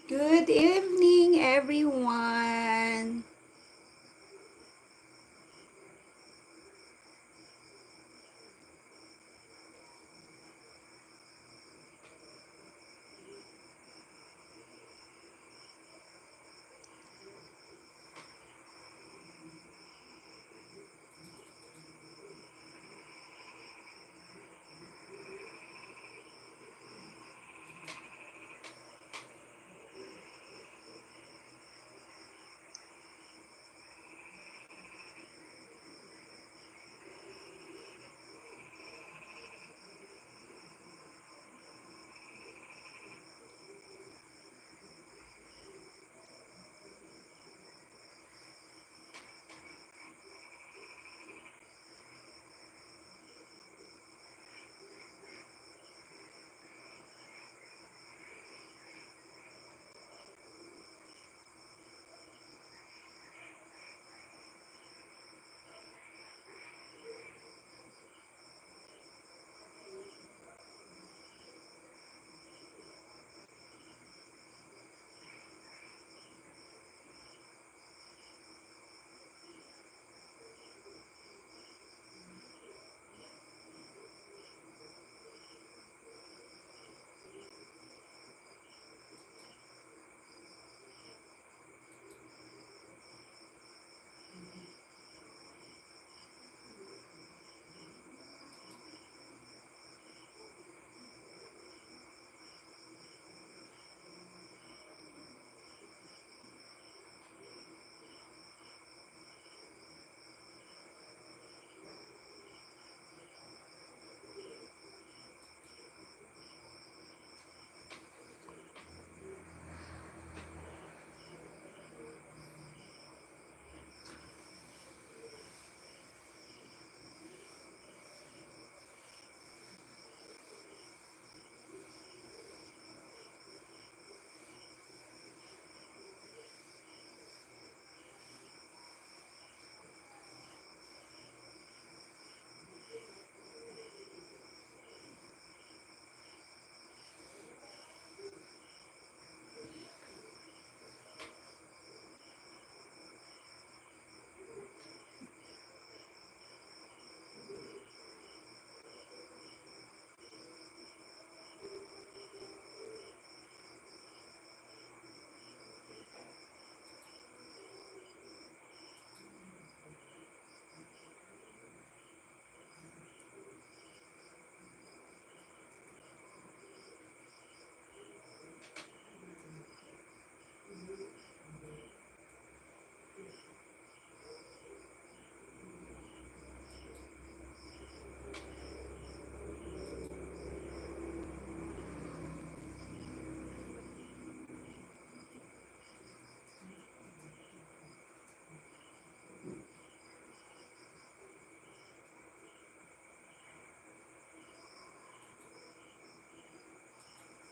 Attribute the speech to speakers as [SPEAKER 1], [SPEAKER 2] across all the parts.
[SPEAKER 1] Good evening, everyone.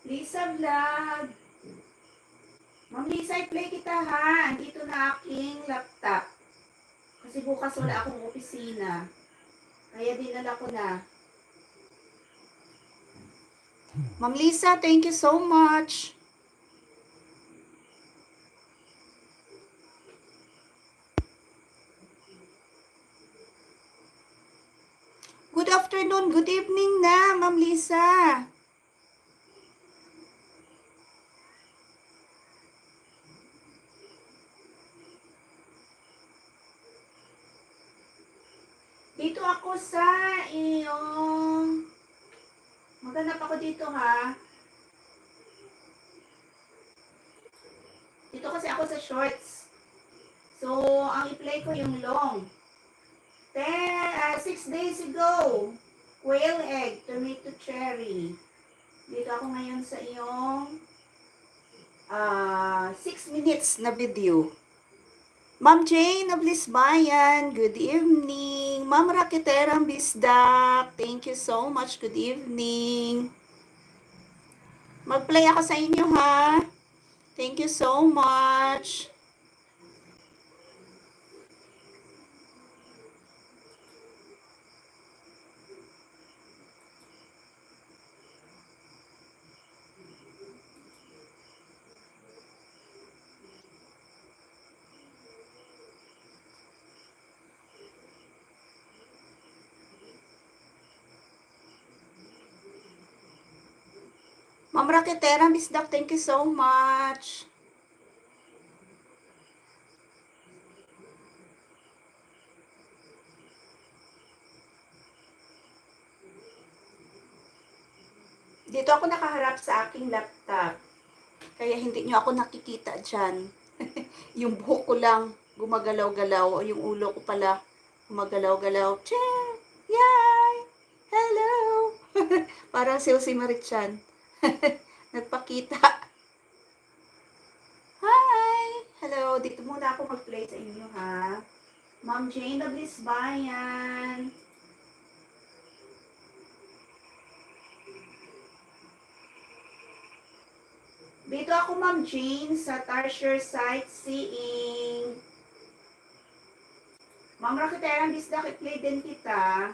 [SPEAKER 1] Lisa Vlog. Ma'am Lisa, i-play kita ha. Dito na aking laptop. Kasi bukas wala akong opisina. Kaya dinala ko na. Ma'am Lisa, thank you so much. Good afternoon, good evening na, Ma'am Lisa. Dito ako sa iyong... Maghanap ako dito ha. Dito kasi ako sa shorts. So, ang i-play ko yung long. 6 days ago, quail egg, tomato cherry. Dito ako ngayon sa iyong 6 minutes na video. Ma'am Jane of Lisbayan, good evening. Ma'am Raketerang Bisdak, thank you so much, good evening. Mag-play ako sa inyo ha. Thank you so much. Ma'am Raketera, Miss Doc, thank you so much. Dito ako nakaharap sa aking laptop. Kaya hindi nyo ako nakikita dyan. Yung buhok ko lang gumagalaw-galaw. Yung ulo ko pala gumagalaw-galaw. Check! Yay! Hello! Parang si Marichan. Nagpakita. Hi! Hello! Dito muna ako mag-play sa inyo, ha? Ma'am Jane of Lisbayan. Dito ako, Ma'am Jane, sa Tarsier Sightseeing. Ma'am Rakitera, bisda i-play din kita.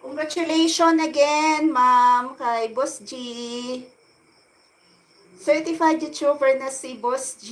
[SPEAKER 1] Congratulations again, ma'am, kay Boss G. Certified YouTuber na si Boss G.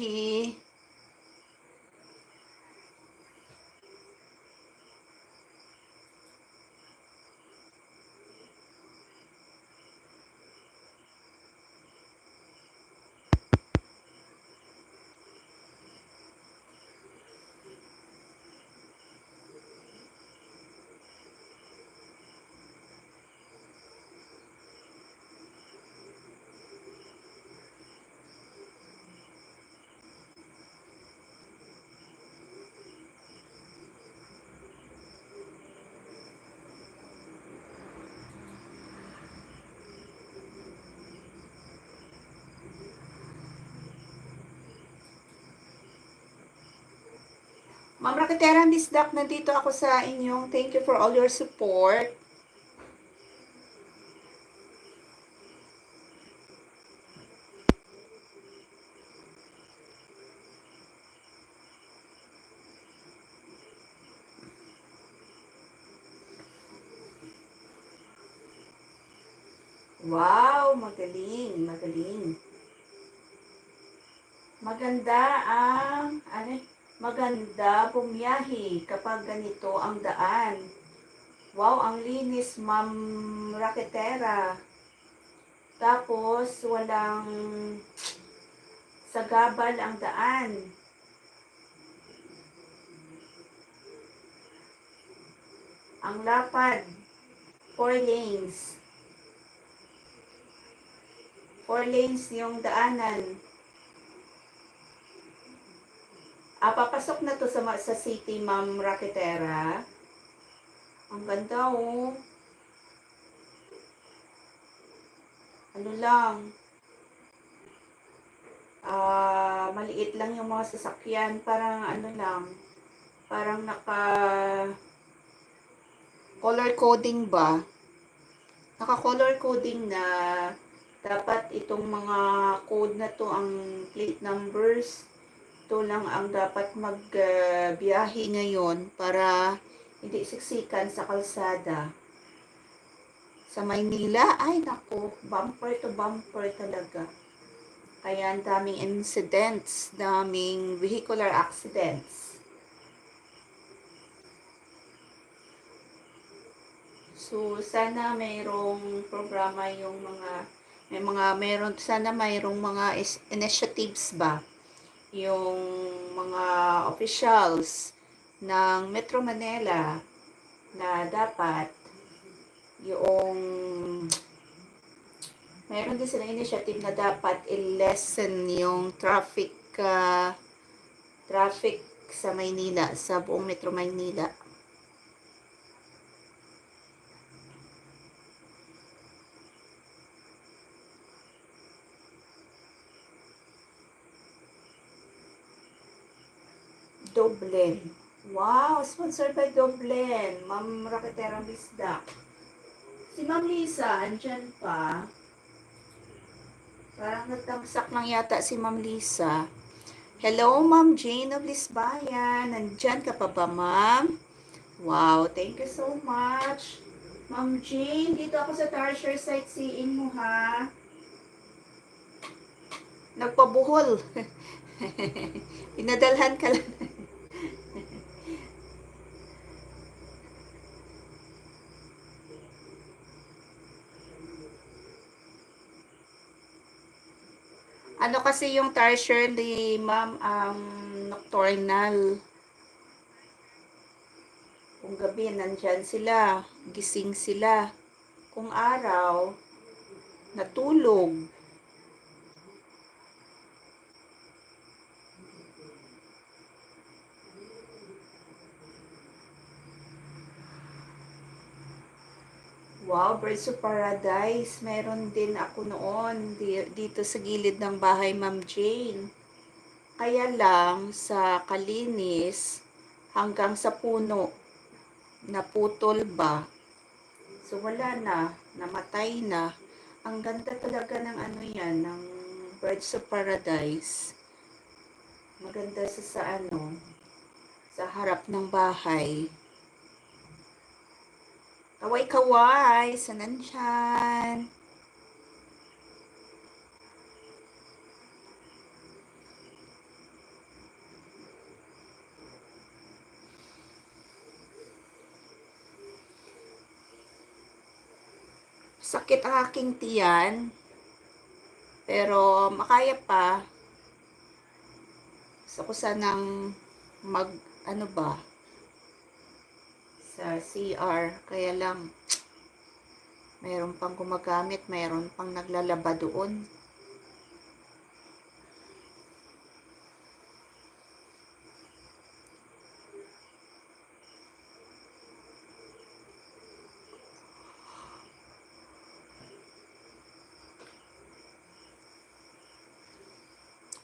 [SPEAKER 1] Ma'am Rakitera, Miss Doc, nandito ako sa inyong thank you for all your support. Wow, magaling, magaling. Maganda ang, maganda bumiyahe kapag ganito ang daan. Wow, ang linis, Ma'am Raketera. Tapos, walang sagabal ang daan. Ang lapad, 4 lanes. 4 lanes yung daanan. Papasok na to sa city, Ma'am Raketera. Ang ganda, oh. Ano lang, maliit lang yung mga sasakyan. Parang ano lang, parang naka color coding ba? Naka color coding na dapat itong mga code na to, ang plate numbers, ito lang ang dapat magbiyahe ngayon para hindi siksikan sa kalsada. Sa Maynila, ay nako, bumper to bumper talaga. Kaya ang daming incidents, daming vehicular accidents. So, sana mayroong programa yung meron, sana mayroong mga initiatives ba yung mga officials ng Metro Manila na dapat yung meron din silang initiative na dapat i-lessen yung traffic sa Maynila, sa buong Metro Maynila. Doblen. Wow, sponsored by Doblen. Ma'am Raketera Bisda. Si Ma'am Lisa, andyan pa. Parang nagtamsak lang yata si Ma'am Lisa. Hello, Ma'am Jane of Lisbayan. Nandyan ka pa ba, Ma'am? Wow, thank you so much. Ma'am Jane, dito ako sa Tarsier Sightseeing mo, ha? Nagpabuhol. Pinadalhan ka lang. Ano kasi yung tertiary, ma'am, nocturnal. Kung gabi, nandyan sila, gising sila. Kung araw, natulog. Wow, Birds of Paradise. Meron din ako noon dito sa gilid ng bahay, Ma'am Jane. Kaya lang, sa kalinis, hanggang sa puno, naputol ba? So wala na, namatay na. Ang ganda talaga ng ano yan, ng Birds of Paradise. Maganda sa ano, sa harap ng bahay. Kaway-kaway, sa nandyan. Sakit ang aking tiyan, pero makaya pa. Gusto ko sanang mag, ano ba, sa CR. Kaya lang, mayroon pang gumagamit, mayroon pang naglalaba doon.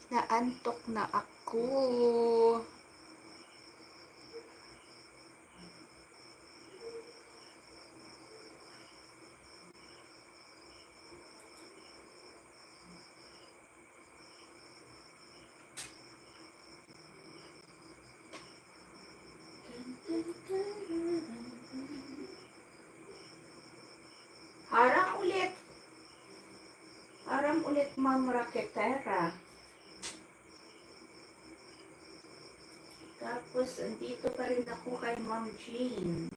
[SPEAKER 1] Naantok na ako. Harang ulit. Harang ulit, Ma'am Raketera. Tapos, andito pa rin ako kay Ma'am Jean.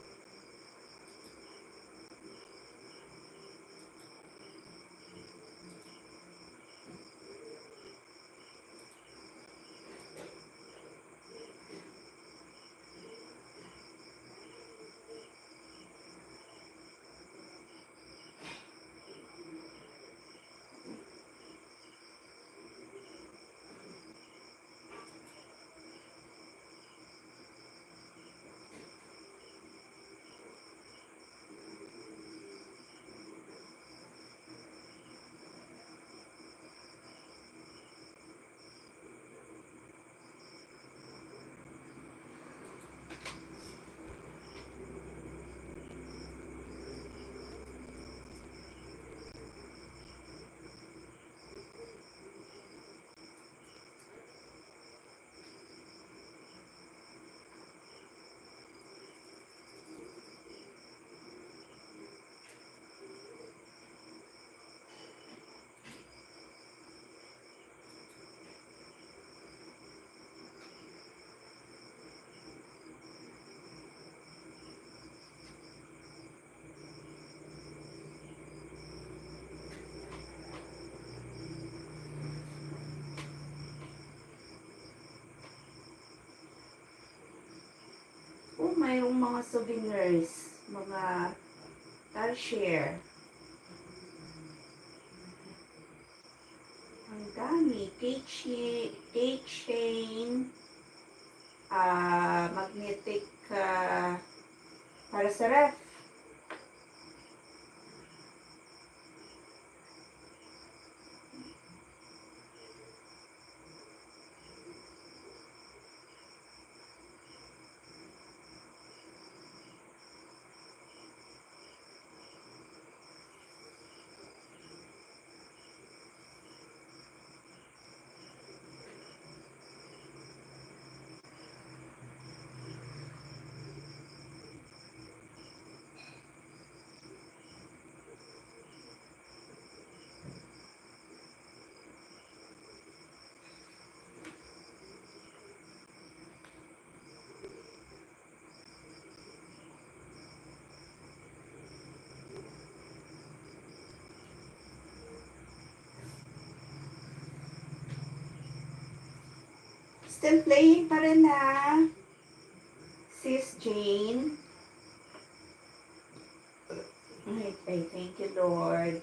[SPEAKER 1] Oh, mayroong mga souvenirs, mga tarsier. Ang dami. Keychain, magnetic, para sa ref. Still playing pa rin na. Sis Jane. Okay, thank you, Lord.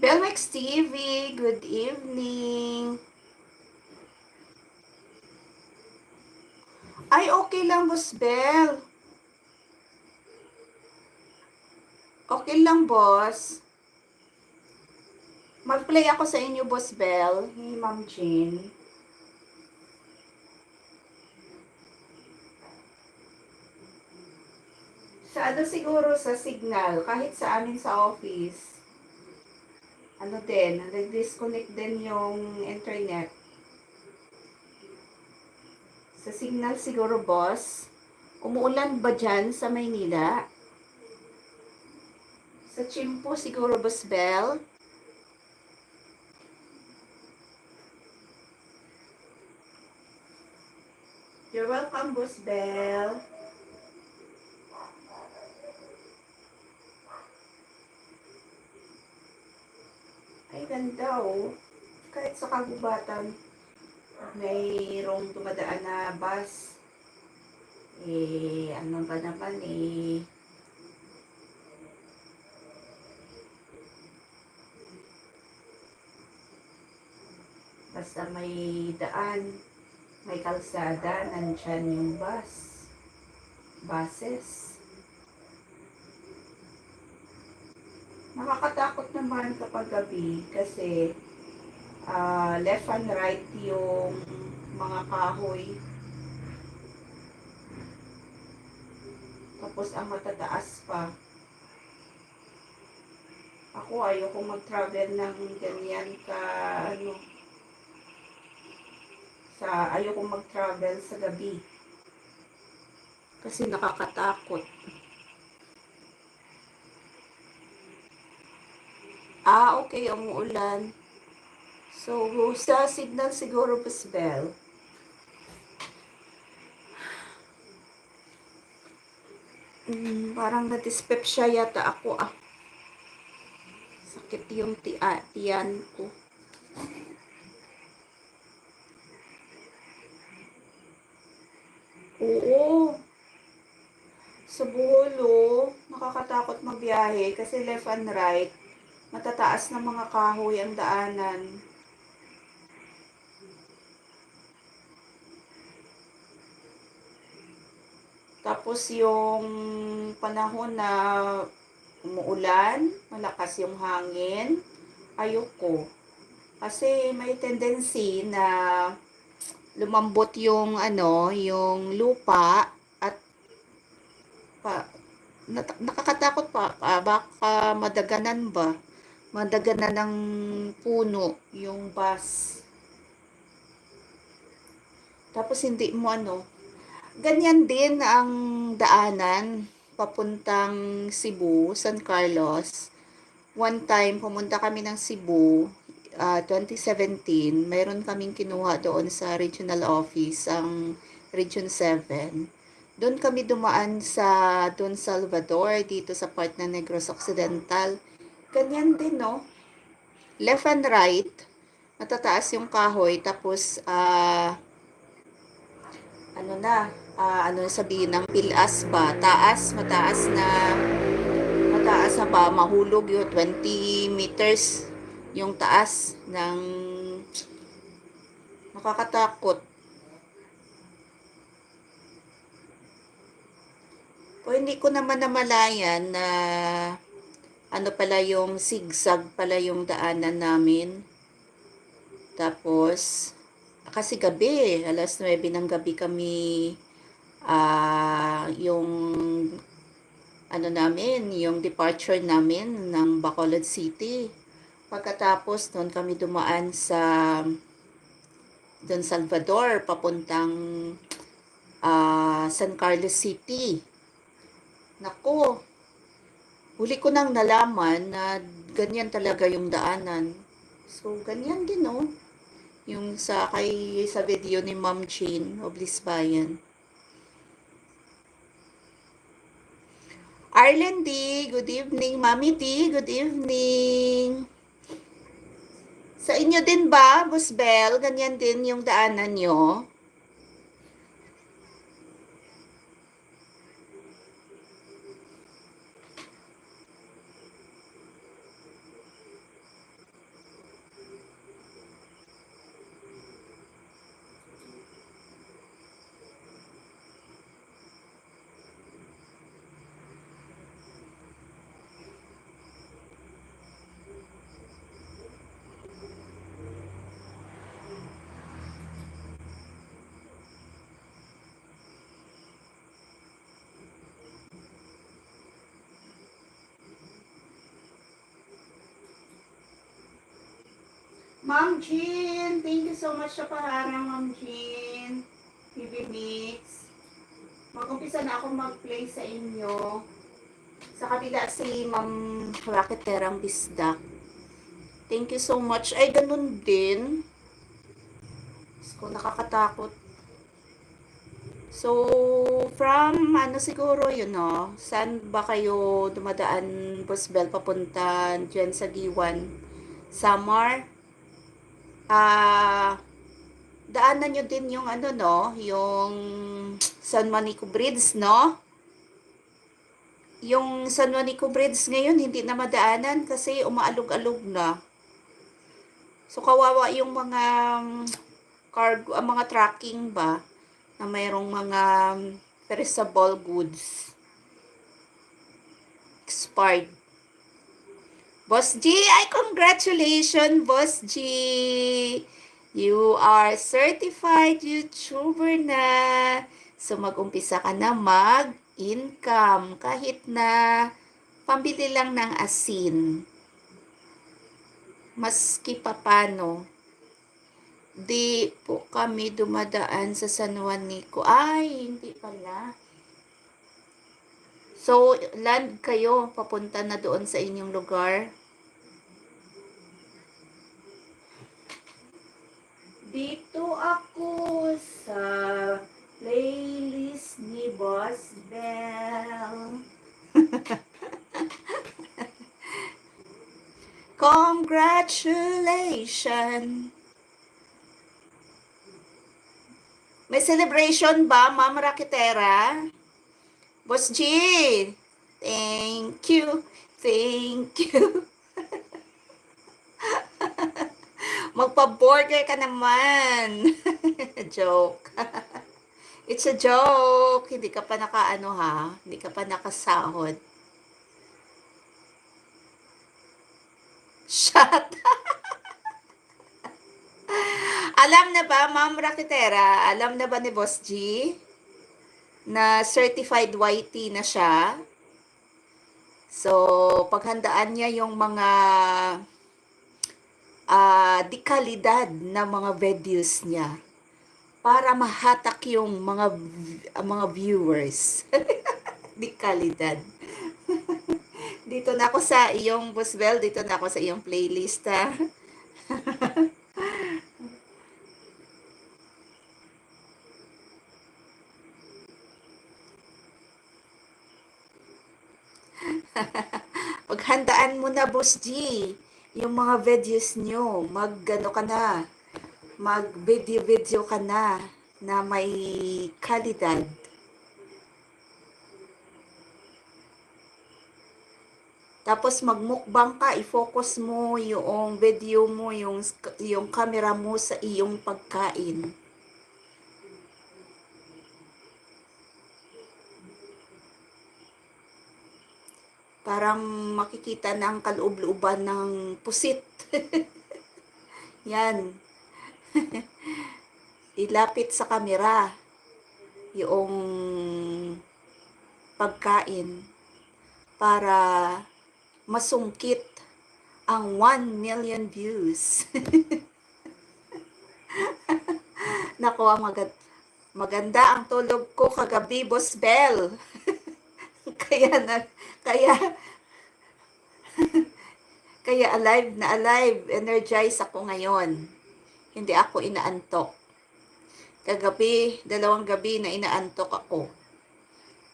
[SPEAKER 1] Belmex TV, good evening. Ay, okay lang, Boss Bel. Okay lang, boss. Mag-play ako sa inyo, Boss Bel. Hey, Ma'am Jean. Sa ano siguro sa signal, kahit sa amin sa office. Ano din, nag-disconnect din yung internet. Sa signal siguro, boss. Umuulan ba dyan sa Maynila? Sa Chimpo siguro, Boss Bel. You're welcome, Boss Bel. Ay, ganda oh. Kahit sa kagubatan, mayroong dumadaan na bus. Ano ba naman basta may daan, may kalsada, nandyan yung buses. Nakakatakot naman kapag gabi kasi left and right yung mga kahoy. Tapos ang matataas pa. Ako ayoko mag-travel ng ganyan ayoko mag-travel sa gabi. Kasi nakakatakot. Okay, umuulan. So, sa signal siguro, Boss Bel. Parang nadispepsya yata ako Sakit yung tiyan ko. Oo. Sa Boholo, nakakatakot magbiyahe kasi left and right, matataas na mga kahoy ang daanan. Tapos yung panahon na umuulan, malakas yung hangin, ayoko. Kasi may tendency na lumambot yung yung lupa at nakakatakot pa, baka madaganan ba? Madaganan ng puno yung bus. Tapos hindi mo ganyan din ang daanan papuntang Cebu, San Carlos. One time, pumunta kami ng Cebu, 2017. Mayroon kaming kinuha doon sa regional office, ang Region 7. Doon kami dumaan sa Don Salvador, dito sa part ng Negros Occidental. Ganyan din, no? Left and right, matataas yung kahoy, tapos, ano na,
[SPEAKER 2] ano sabihin ng pilas ba? Mataas na ba? Mahulog yung 20 meters yung taas ng nakakatakot. O hindi ko naman namalayan na ano pala yung zigzag pala yung daanan namin. Tapos, kasi gabi, alas 9 ng gabi kami yung ano namin, yung departure namin ng Bacolod City. Pagkatapos doon kami dumaan sa Don Salvador papuntang San Carlos City. Nako, huli ko nang nalaman na ganyan talaga yung daanan. So, ganyan din, no? Yung sa video ni Ma'am Jean of Lisbayan. Arlen D, good evening. Mami D, good evening. Sa inyo din ba, Busbel? Ganyan din yung daanan nyo?
[SPEAKER 1] Ma'am Jean, thank you so much sa paharang, Ma'am Jean. PB Mix. Mag-umpisa na ako mag-play sa inyo. Sa kabila si Ma'am
[SPEAKER 2] Raketerang Bisdak. Thank you so much. Ay, ganun din. So, nakakatakot. So, from ano siguro yun, no? Saan ba kayo dumadaan, Busbel, papunta dyan sa Giwan? Samar? Daanan nyo din yung ano, no? Yung San Manico Bridge, no? Yung San Manico Bridge ngayon, hindi na madaanan kasi umaalog-alog na. So, kawawa yung mga cargo, mga tracking ba, na mayroong mga perishable goods. Expired. Boss G, ay congratulations, Boss G! You are certified YouTuber na. So, mag-umpisa ka na mag-income kahit na pambili lang ng asin. Maski papano. Di po kami dumadaan sa San Juanico. Ay, hindi pala. So, land kayo, papunta na doon sa inyong lugar.
[SPEAKER 1] Dito ako sa playlist ni Boss Bell.
[SPEAKER 2] Congratulations! May celebration ba, Ma'am Rakitera? Boss G, thank you, thank you. Magpa-burger ka naman. Joke. It's a joke. Hindi ka pa nakaano ha. Hindi ka pa nakasahod. Shut. Alam na ba, Ma'am Rakitera, alam na ba ni Boss G na certified YT na siya? So, paghandaan niya yung mga dekalidad na mga videos niya para mahatak yung mga viewers. Dekalidad. Dito na ako sa iyong Busbel, dito na ako sa iyong playlist ha. Paghandaan mo na, Boss G, yung mga videos nyo, mag-ano ka na, mag-video-video ka na may kalidad. Tapos magmukbang ka, i-focus mo yung video mo, yung camera mo sa iyong pagkain. Parang makikita na ang kaloob-looban ng pusit. Yan. Ilapit sa camera yung pagkain para masungkit ang 1 million views. Nako, maganda ang tulog ko kagabi, Boss Bell. kaya na kaya kaya alive, energized ako ngayon. Hindi ako inaantok. Kagabi, 2 gabi na inaantok ako.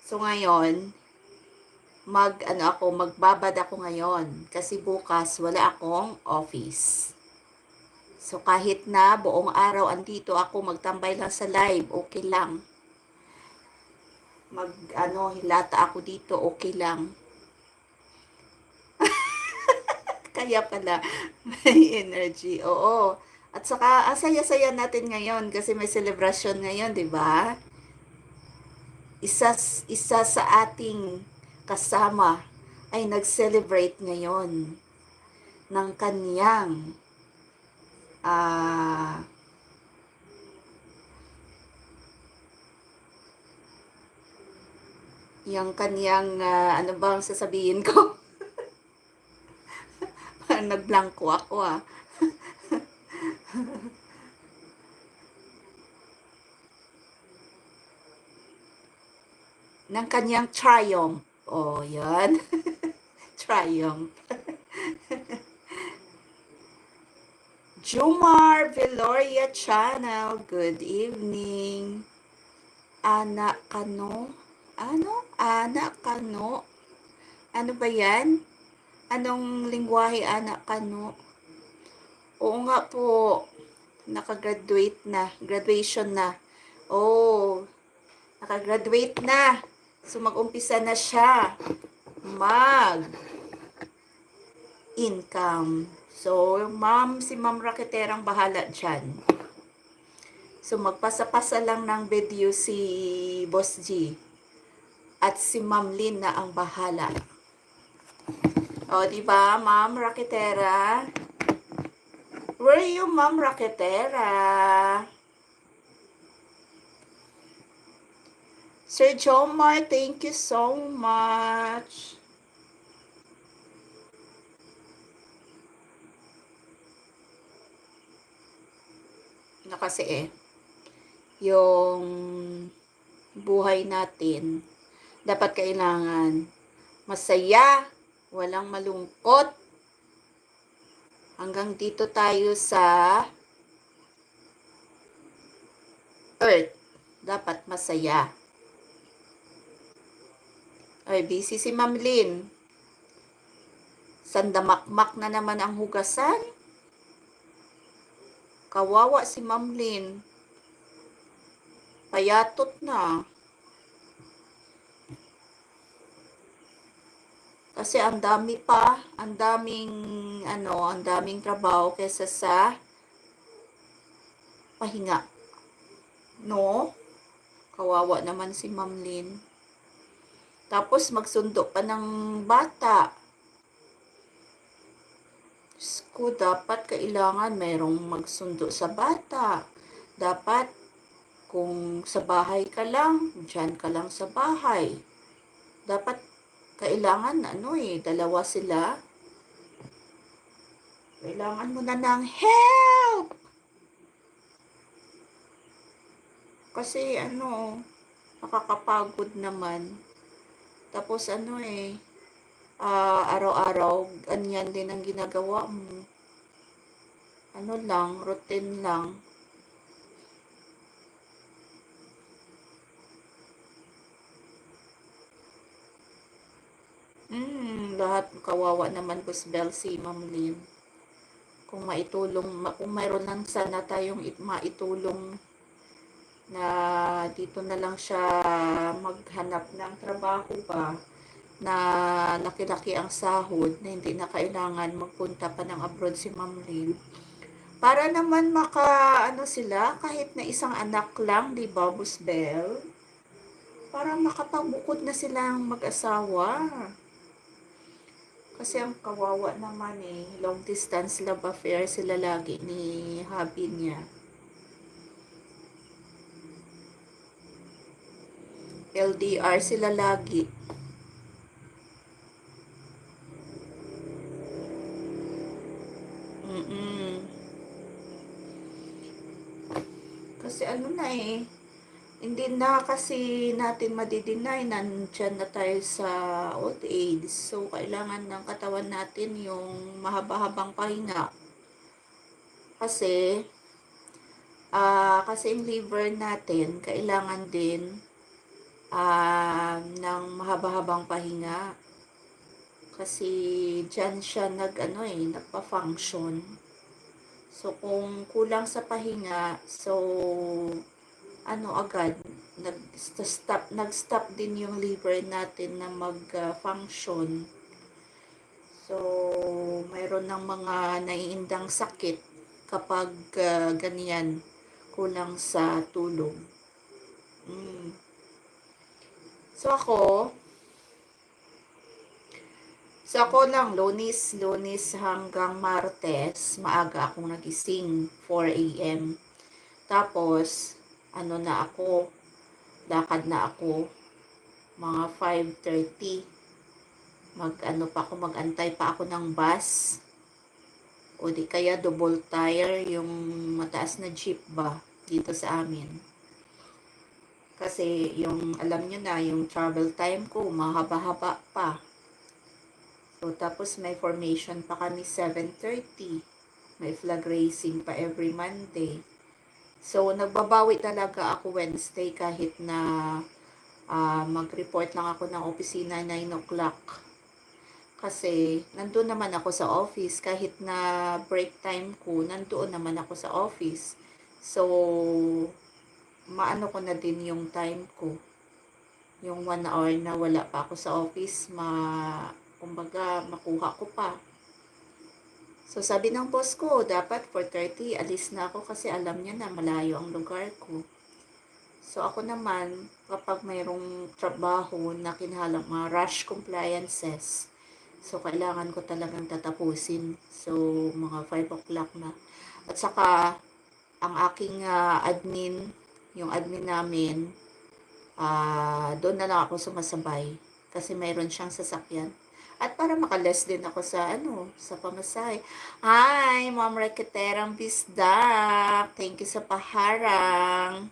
[SPEAKER 2] So ngayon, magbabad ako ngayon kasi bukas wala akong office. So kahit na buong araw andito ako, magtambay lang sa live, okay lang. Hilata ako dito, okay lang. Kaya pala may energy. Oo. At saka ang saya-saya natin ngayon kasi may celebration ngayon, 'di ba? Isa sa ating kasama ay nag-celebrate ngayon ng kanyang ano bang sasabihin ko? Nagblanko ako ng kanyang triumph. Oh, yan. Triumph. Jumar Veloria Channel, good evening. Anak Kano? Anak Kano? Ano ba yan? Anong lingwahe, Anak Kano? Oo nga po, graduation na. Oh, nakagraduate na. So, mag-umpisa na siya income. So, si Ma'am Raketerang bahala dyan. So, magpasa-pasa lang ng video si Boss G. At si Ma'am Lynn na ang bahala. O, diba, Ma'am Raketera? Where are you, Ma'am Raketera? Sir Jomar, thank you so much. Kasi yung buhay natin, dapat kailangan masaya, walang malungkot. Hanggang dito tayo sa earth, dapat masaya. Ay, busy si Ma'am Lynn. Sandamakmak na naman ang hugasan. Kawawa si Ma'am Lynn. Payatot na. Kasi ang daming trabaho kaysa sa pahinga. No? Kawawa naman si Ma'am Lynn. Tapos magsundo pa ng bata. Ko dapat kailangan mayroong magsundo sa bata. Dapat kung sa bahay ka lang, dyan ka lang sa bahay. Dapat kailangan dalawa sila. Kailangan mo na ng help. Kasi nakakapagod naman. Tapos araw-araw, ganyan din ang ginagawa mo. Routine lang. Lahat kawawa naman, Boss Bell, si Ma'am Lynn. Kung mayroon lang sana tayong maitulong na dito na lang siya maghanap ng trabaho pa. na laki-laki ang sahod na hindi na kailangan magpunta pa ng abroad si Ma'am Lynn. Para naman ano sila, kahit na isang anak lang, di ba, Boss Bell? Para makapagbukod na silang mag-asawa. Kasi ang kawawa naman long distance love affair sila lagi ni hubby niya. LDR sila lagi. Mm-mm. Kasi ano na hindi na kasi natin madi-deny na nandyan na tayo sa old age. So, kailangan ng katawan natin yung mahaba-habang pahinga. Kasi, kasi yung liver natin, kailangan din ng mahaba-habang pahinga. Kasi, dyan siya nagpa-function. So, kung kulang sa pahinga, so, agad, nag-stop din yung liver natin na mag-function. So, mayroon ng mga naiindang sakit kapag ganyan, kulang sa tulog. So, ako lang, Lunes hanggang Martes, maaga akong nagising, 4 a.m. Tapos, lakad na ako, mga 5:30. Mag-antay pa ako ng bus. O di kaya double tire, yung mataas na jeep ba, dito sa amin. Kasi alam nyo na, yung travel time ko, mahaba-haba pa. So, tapos may formation pa kami 7:30. May flag racing pa every Monday. So, nagbabawi talaga ako Wednesday kahit na mag-report lang ako ng opisina 9 o'clock. Kasi, nandun naman ako sa office. Kahit na break time ko, nandoon naman ako sa office. So, maano ko na din yung time ko. Yung 1 hour na wala pa ako sa office, kumbaga, makuha ko pa. So, sabi ng boss ko, dapat 4:30, alis na ako kasi alam niya na malayo ang lugar ko. So, ako naman, kapag mayroong trabaho na kinahalang mga rush compliances, so, kailangan ko talagang tatapusin. So, mga 5 o'clock na. At saka, ang aking yung admin namin, doon na lang ako sumasabay. Kasi mayroon siyang sasakyan. At para makaless din ako sa pamasahe. Hi, Ma'am Reketerang Bisdak. Thank you sa paharang.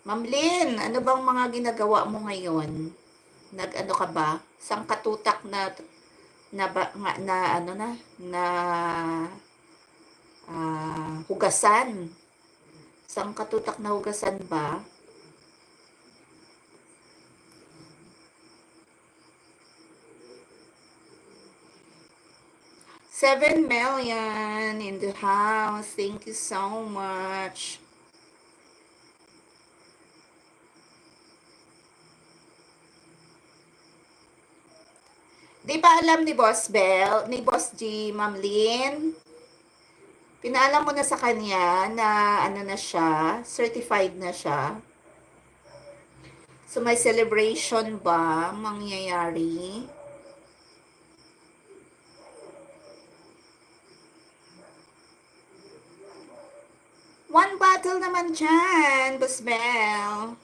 [SPEAKER 2] Ma'am Lynn, ano bang mga ginagawa mo ngayon? Nag-ano ka ba? Sangkatutak na hugasan. Sangkatutak na hugasan ba? 7 million in the house. Thank you so much. Di ba alam ni Boss Bell, ni Boss G, Ma'am Lynn? Pinaalam mo na sa kanya na na siya, certified na siya. So may celebration ba mangyayari? One bottle naman dyan, Boss Bell.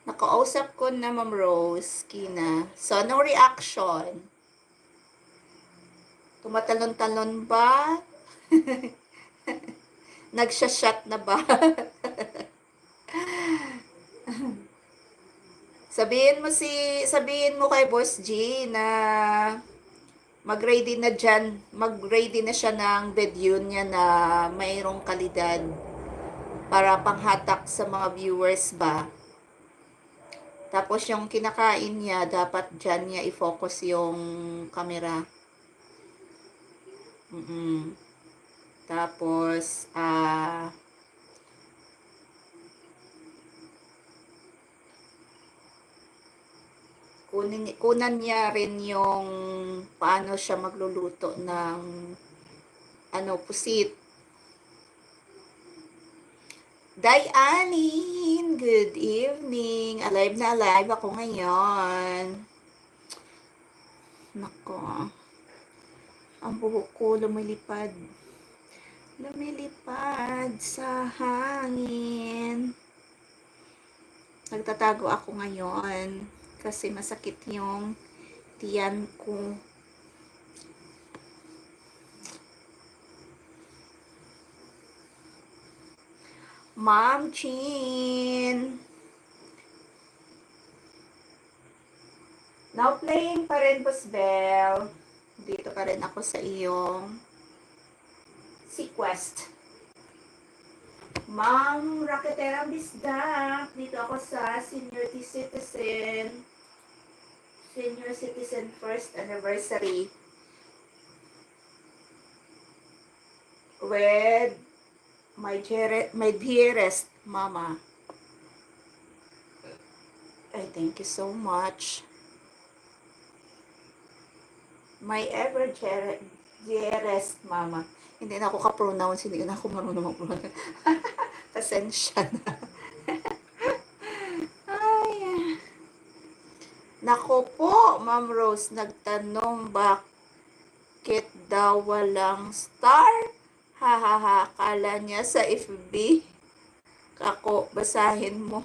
[SPEAKER 2] Nakausap ko na Ma'am Rose, Kina. So, no reaction? Tumatalon-talon ba? Nagsha-shot na ba? Sabihin mo kay Boss G na mag-ready na siya ng video niya na mayroong kalidad para panghatak sa mga viewers ba. Tapos yung kinakain niya, dapat dyan niya i-focus yung camera. Tapos, kunan niya rin yung paano siya magluluto ng pusit. Dianin, good evening. Alive na alive ako ngayon. Nako, ang buhok ko lumilipad. Lumilipad sa hangin. Nagtatago ako ngayon kasi masakit yung tiyan ko. Ma'am Chin. Now playing pa rin, Boss Bell. Dito pa rin ako sa iyong Sequest. Ma'am Raketera Bisdak. Dito ako sa Senior Citizen. Senior Citizen First Anniversary. With my dearest mama. I thank you so much. My ever dearest mama. Hindi na ako ka-pronounce, hindi na ako marunong mag-pronounce. Pasensya na. Ay. Nako po, Ma'am Rose, nagtanong bakit daw walang star? Hahaha, kala niya sa FB. Kako, basahin mo.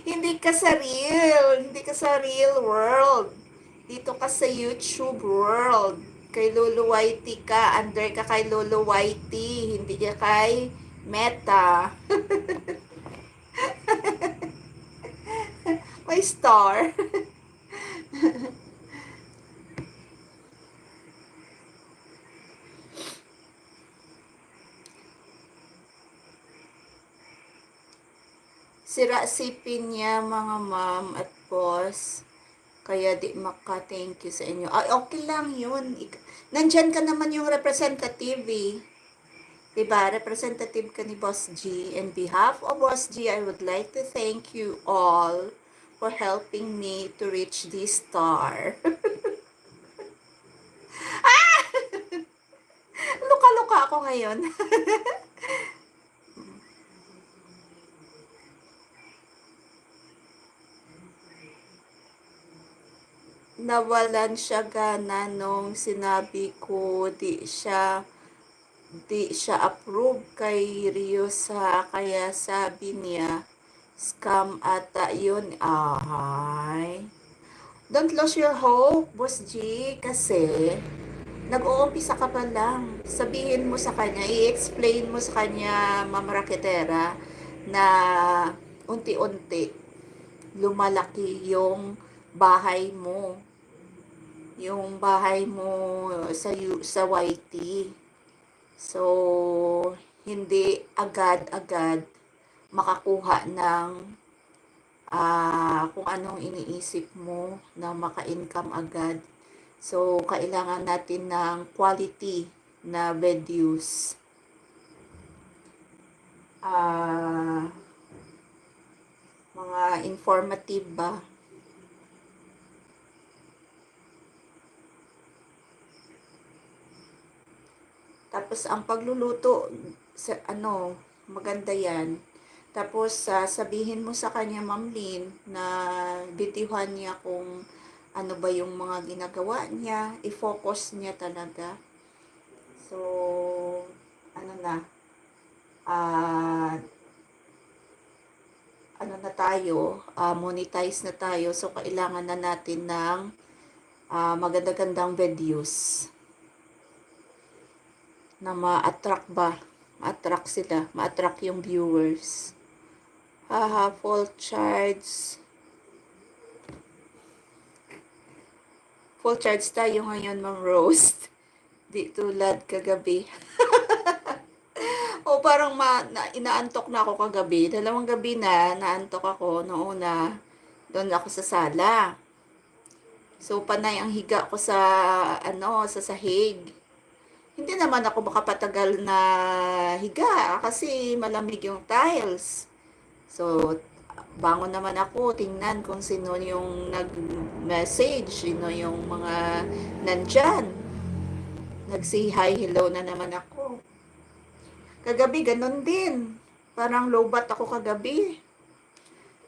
[SPEAKER 2] Hindi ka sa real world. Dito ka sa YouTube world. Kay Lolo Whitey ka, under ka kay Lolo Whitey, hindi ka kay Meta. May star. Sira-sipin niya mga ma'am at boss. Kaya di maka-thank you sa inyo. Ay, okay lang yun. Nandyan ka naman yung representative eh. Diba? Representative ka ni Boss G. In behalf of Boss G, I would like to thank you all for helping me to reach this star. Luka-luka ako ngayon. Nawalan siya gana nung sinabi ko di siya approve kay Rio sa kaya sabi niya scam ata yun. Ay, don't lose your hope, Boss G, kasi nag-uumpisa ka pa lang. Sabihin mo sa kanya, i-explain mo sa kanya, Ma'am Raketera, na unti-unti lumalaki yung bahay mo sa YT. So, hindi agad-agad makakuha ng kung anong iniisip mo na maka-income agad. So, kailangan natin ng quality na videos. Mga informative ba? Tapos ang pagluluto sa maganda 'yan. Tapos sabihin mo sa kanya, Ma'am Lynn, na bitiwan niya kung ano ba yung mga ginagawa niya, i-focus niya talaga. So, monetize na tayo. So, kailangan na natin ng maganda-gandang videos na ma-attract sila, ma-attract yung viewers. Full charge tayo ngayon, Ma'am Rose. Di tulad kagabi. O parang inaantok na ako kagabi. 2 gabi na naantok ako. Noong una, doon ako sa sala. So panay ang higa ko sa sahig. Hindi naman ako makapatagal na higa kasi malamig yung tiles. So bangon naman ako, tingnan kung sino yung nag-message, sino yung mga nandyan. Nag-say hi, hello na naman ako. Kagabi, ganun din. Parang lowbat ako kagabi.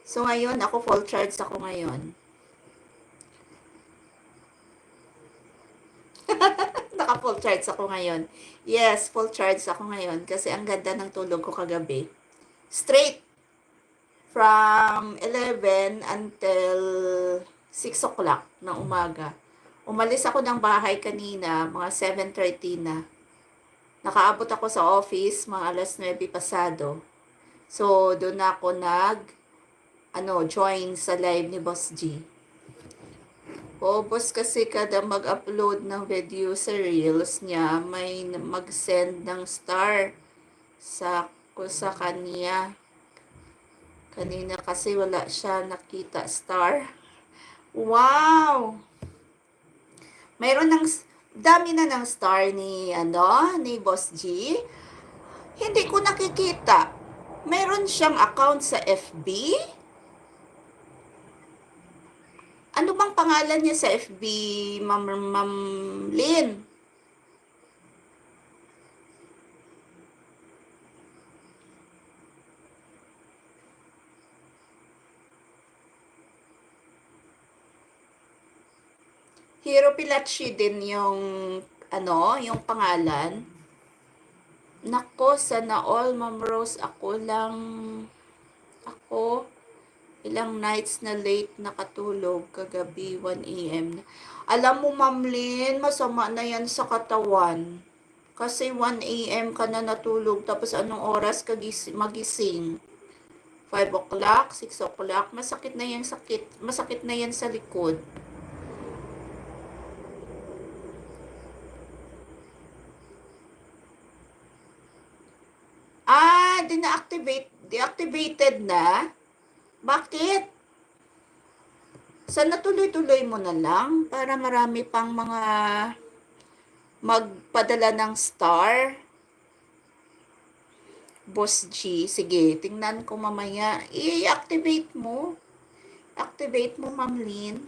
[SPEAKER 2] So, ngayon, ako full charge ako ngayon. Naka full charge ako ngayon. Yes, full charge ako ngayon kasi ang ganda ng tulog ko kagabi. Straight from 11 until 6 o'clock ng umaga. Umalis ako ng bahay kanina, mga 7:30 na. Nakaabot ako sa office, mga alas 9 pasado. So, doon ako join sa live ni Boss G. Boss kasi kada mag-upload ng video sa Reels niya, may mag-send ng star sa kanya. Kanina kasi wala siya nakita star. Wow! Mayroon dami na ng star ni Boss G. Hindi ko nakikita. Mayroon siyang account sa FB. Ano bang pangalan niya sa FB, Ma'am Lynn? Hero Pilachi din yung pangalan. Nako, sana all, Ma'am Rose, ako, ilang nights na late nakatulog, kagabi, 1 a.m. Alam mo, Ma'am Lynn, masama na yan sa katawan. Kasi 1 a.m. ka na natulog, tapos anong oras ka magising? 5 o'clock, 6 o'clock, masakit na yan sa likod. Deactivated na? Bakit? Sana tuloy-tuloy mo na lang para marami pang mga magpadala ng star. Boss G, sige, tingnan ko mamaya. I-activate mo. Activate mo, Ma'am Lynn.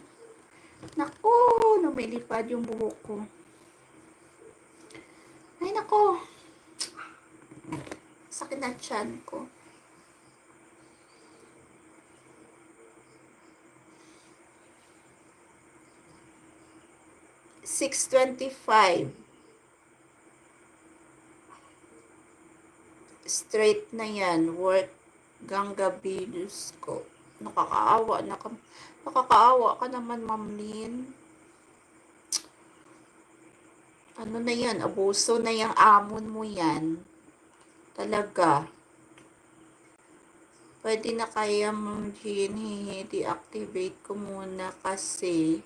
[SPEAKER 2] Naku, lumilipad yung buhok ko. Ay, naku. Sakit na tiyan ko. $6.25. Straight na yan. Work gabi ko. Nakakaawa ka naman, Ma'am Lynn. Ano na yan? Abuso na yung amon mo yan. Talaga. Pwede na kaya, Ma'am Jean, deactivate ko muna kasi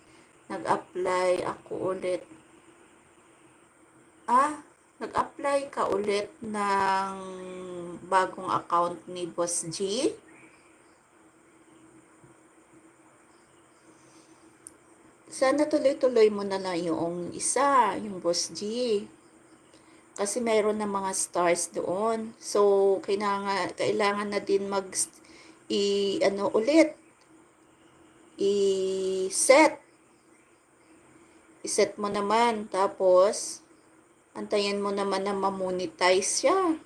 [SPEAKER 2] nag-apply ako ulit. Nag-apply ka ulit ng bagong account ni Boss G? Sana tuloy-tuloy mo na lang yung yung Boss G. Kasi mayroon na mga stars doon. So, kailangan na din i-set. I-set mo naman. Tapos, antayin mo naman na ma-monetize siya.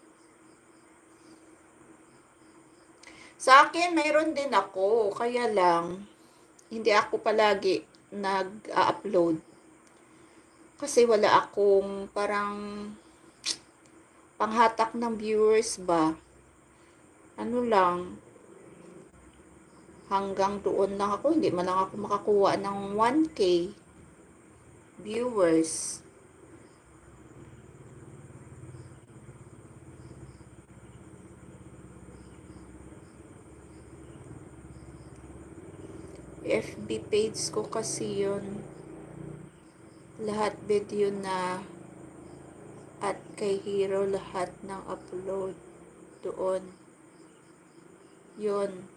[SPEAKER 2] Sa akin, mayroon din ako. Kaya lang, hindi ako palagi nag-upload. Kasi wala akong parang panghatak ng viewers ba. Ano lang, hanggang doon lang ako. Hindi man lang ako makakuha ng 1K viewers. FB page ko kasi yun. Lahat video na at kay Hero, lahat ng upload doon. Yun.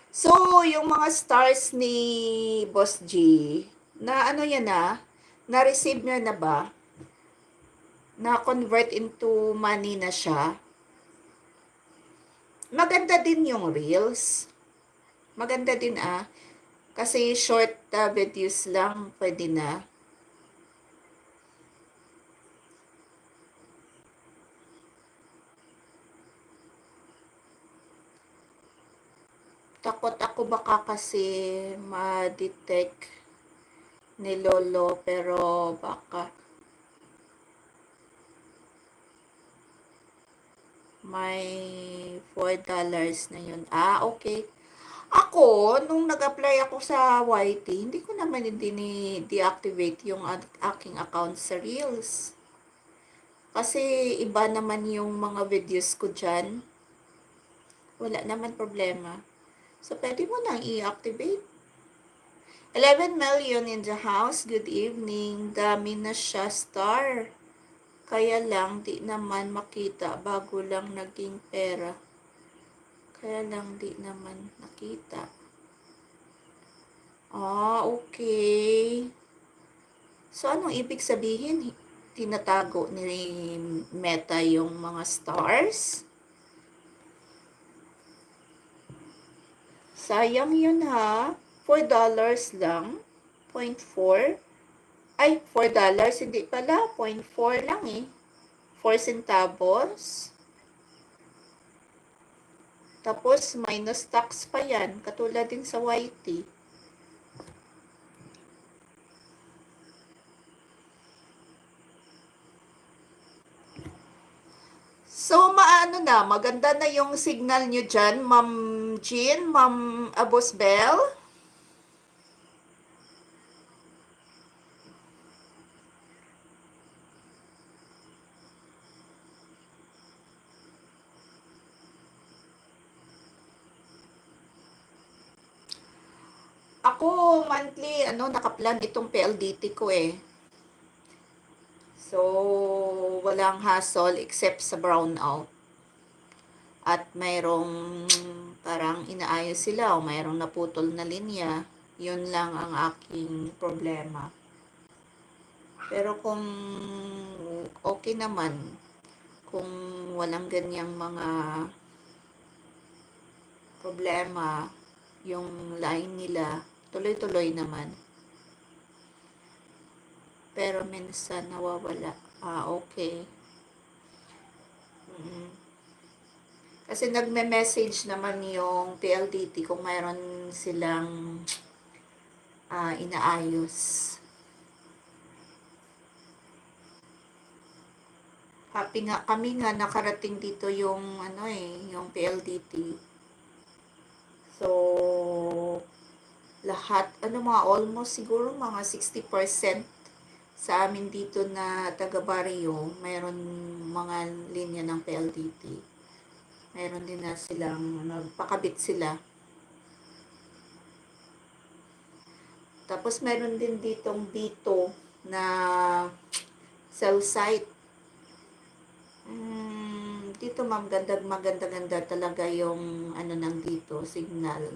[SPEAKER 2] So, yung mga stars ni Boss G, na na-receive niya na ba? Na-convert into money na siya? Maganda din yung reels. Maganda din kasi short videos lang pwede na. Takot ako baka kasi ma-detect ni Lolo, pero baka may $4 na yun. Okay. Ako, nung nag-apply ako sa YT, hindi ko naman deactivate yung aking account sa Reels. Kasi iba naman yung mga videos ko dyan. Wala naman problema. So, pwede mo nang i-activate. 11 million in the house. Good evening. Dami na siya, star. Kaya lang, di naman makita bago lang naging pera. Kaya lang, di naman nakita. Okay. So, anong ibig sabihin? Tinatago ni Meta yung mga stars? Sayang yun ha. $4 lang. 0.4. Ay, $4. Hindi pala. 0.4 lang eh. 4 centavos. Tapos, minus tax pa yan. Katulad din sa YT. So, maganda na yung signal nyo dyan, Ma'am Jean, Ma'am Abosbel. Ako, monthly, nakaplan itong PLDT ko eh. So, walang hassle except sa brownout. At mayroong parang inaayos sila o mayroong naputol na linya. Yun lang ang aking problema. Pero kung okay naman, kung walang ganyang mga problema, yung line nila, tuloy-tuloy naman. Pero minsan nawawala. Okay. Kasi nagme-message naman yung PLDT kung mayroon silang inaayos. Happy nga kami nga nakarating dito yung yung PLDT. So, lahat mga almost siguro mga 60% sa amin dito na taga Barrio, mayroon mga linya ng PLDT. Mayroon din na silang nagpakabit sila. Tapos meron din dito na cell site. Dito maganda talaga yung nang dito signal.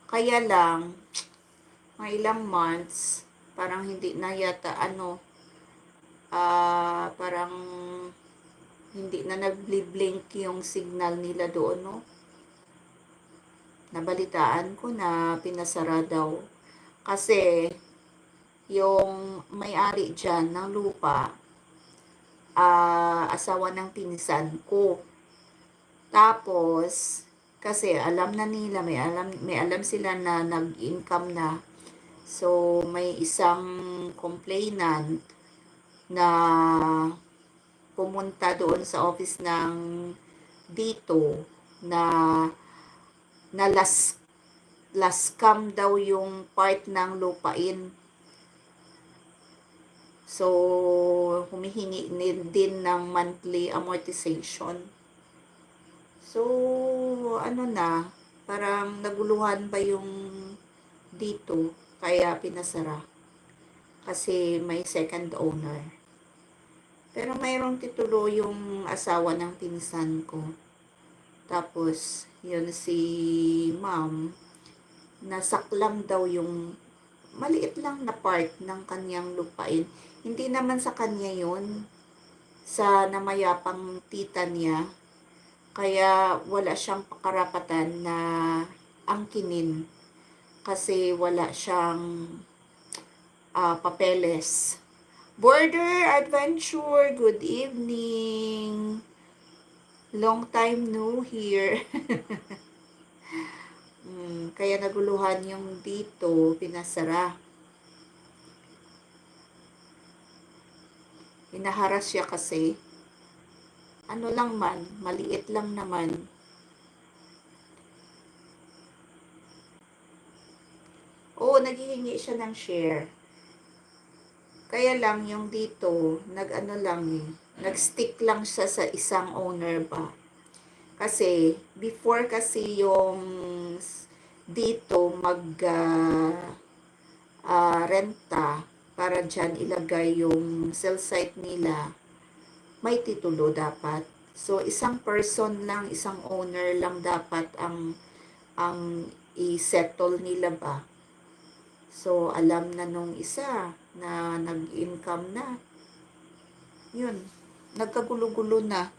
[SPEAKER 2] Kaya lang mga ilang months parang hindi na yata parang hindi na nag-blink yung signal nila doon, no? Nabalitaan ko na pinasara daw. Kasi, yung may-ari dyan ng lupa, asawa ng pinsan ko. Tapos, kasi alam na nila, may alam sila na nag-income na. So, may isang complainant na pumunta doon sa office ng dito na last scam daw yung part ng lupain. So, humihingi din ng monthly amortization. So, parang naguluhan ba yung dito, kaya pinasara. Kasi may second owner. Pero mayroong titulo yung asawa ng pinsan ko. Tapos, yun si ma'am, nasaklang daw yung maliit lang na part ng kanyang lupain. Hindi naman sa kanya yun. sa namayapang tita niya. Kaya wala siyang karapatan na angkinin kasi wala siyang papeles. Border Adventure, good evening. Long time no here. Kaya naguluhan yung dito, pinasara. Hinaharas siya kasi. Ano lang man, maliit lang naman. Oo, naghihingi siya ng share. Kaya lang yung dito, nag-ano lang eh, nag-stick lang siya sa isang owner ba. Kasi, before kasi yung dito renta para dyan ilagay yung cell site nila, may titulo dapat. So, isang person lang, isang owner lang dapat ang i-settle nila ba. So, alam na nung isa na nag-income na. Yun, nagkagulo-gulo na.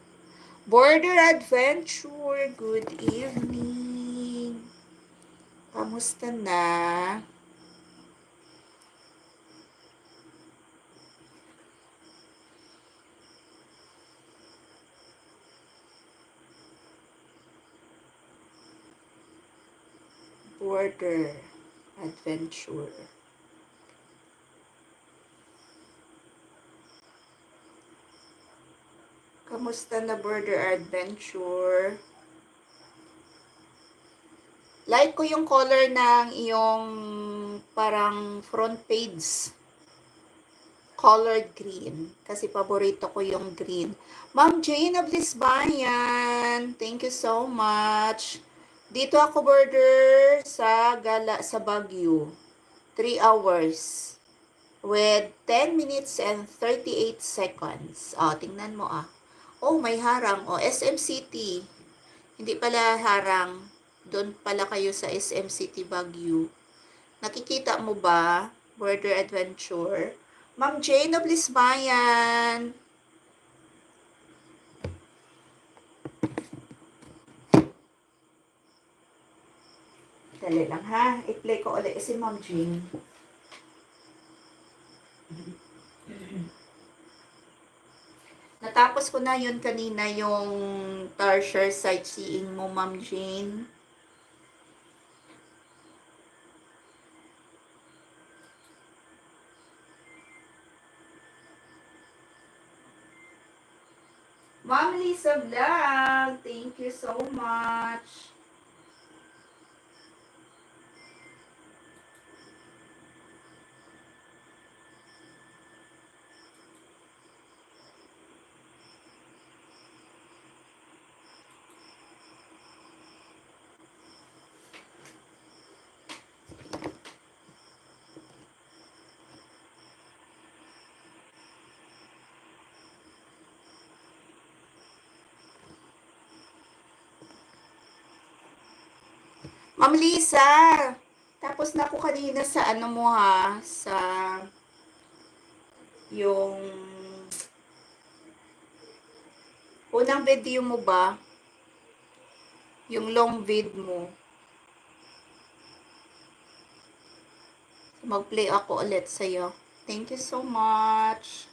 [SPEAKER 2] Border Adventure, good evening. Kamusta na? Border Adventure. Kamusta na Border Adventure? Like ko yung color ng iyong parang front page. Colored green. Kasi paborito ko yung green. Ma'am Jane of Lisbayan, thank you so much. Dito ako border sa Baguio. 3 hours. With 10 minutes and 38 seconds. Tingnan mo ah. May harang. SM City. Hindi pala harang. Doon pala kayo sa SM City, Baguio. Nakikita mo ba? Border Adventure. Ma'am Jane of Lisbayan. Dali lang ha. I-play ko ulit si Ma'am Jane. Natapos ko na yun kanina yung Tarsier sightseeing mo, Ma'am Jane. Ma'am Lisa Vlog, thank you so much. Ma'am Lisa, tapos na ako kanina sa ano mo ha, sa yung unang video mo ba? Yung long vid mo. Mag-play ako ulit sa'yo. Thank you so much.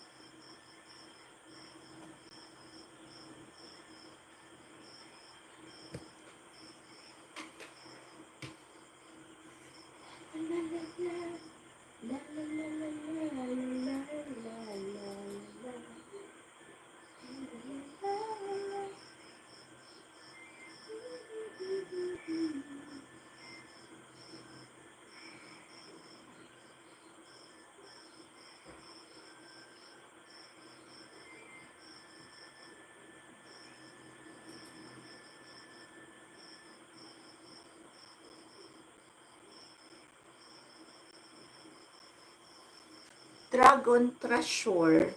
[SPEAKER 2] Dragon Treasure.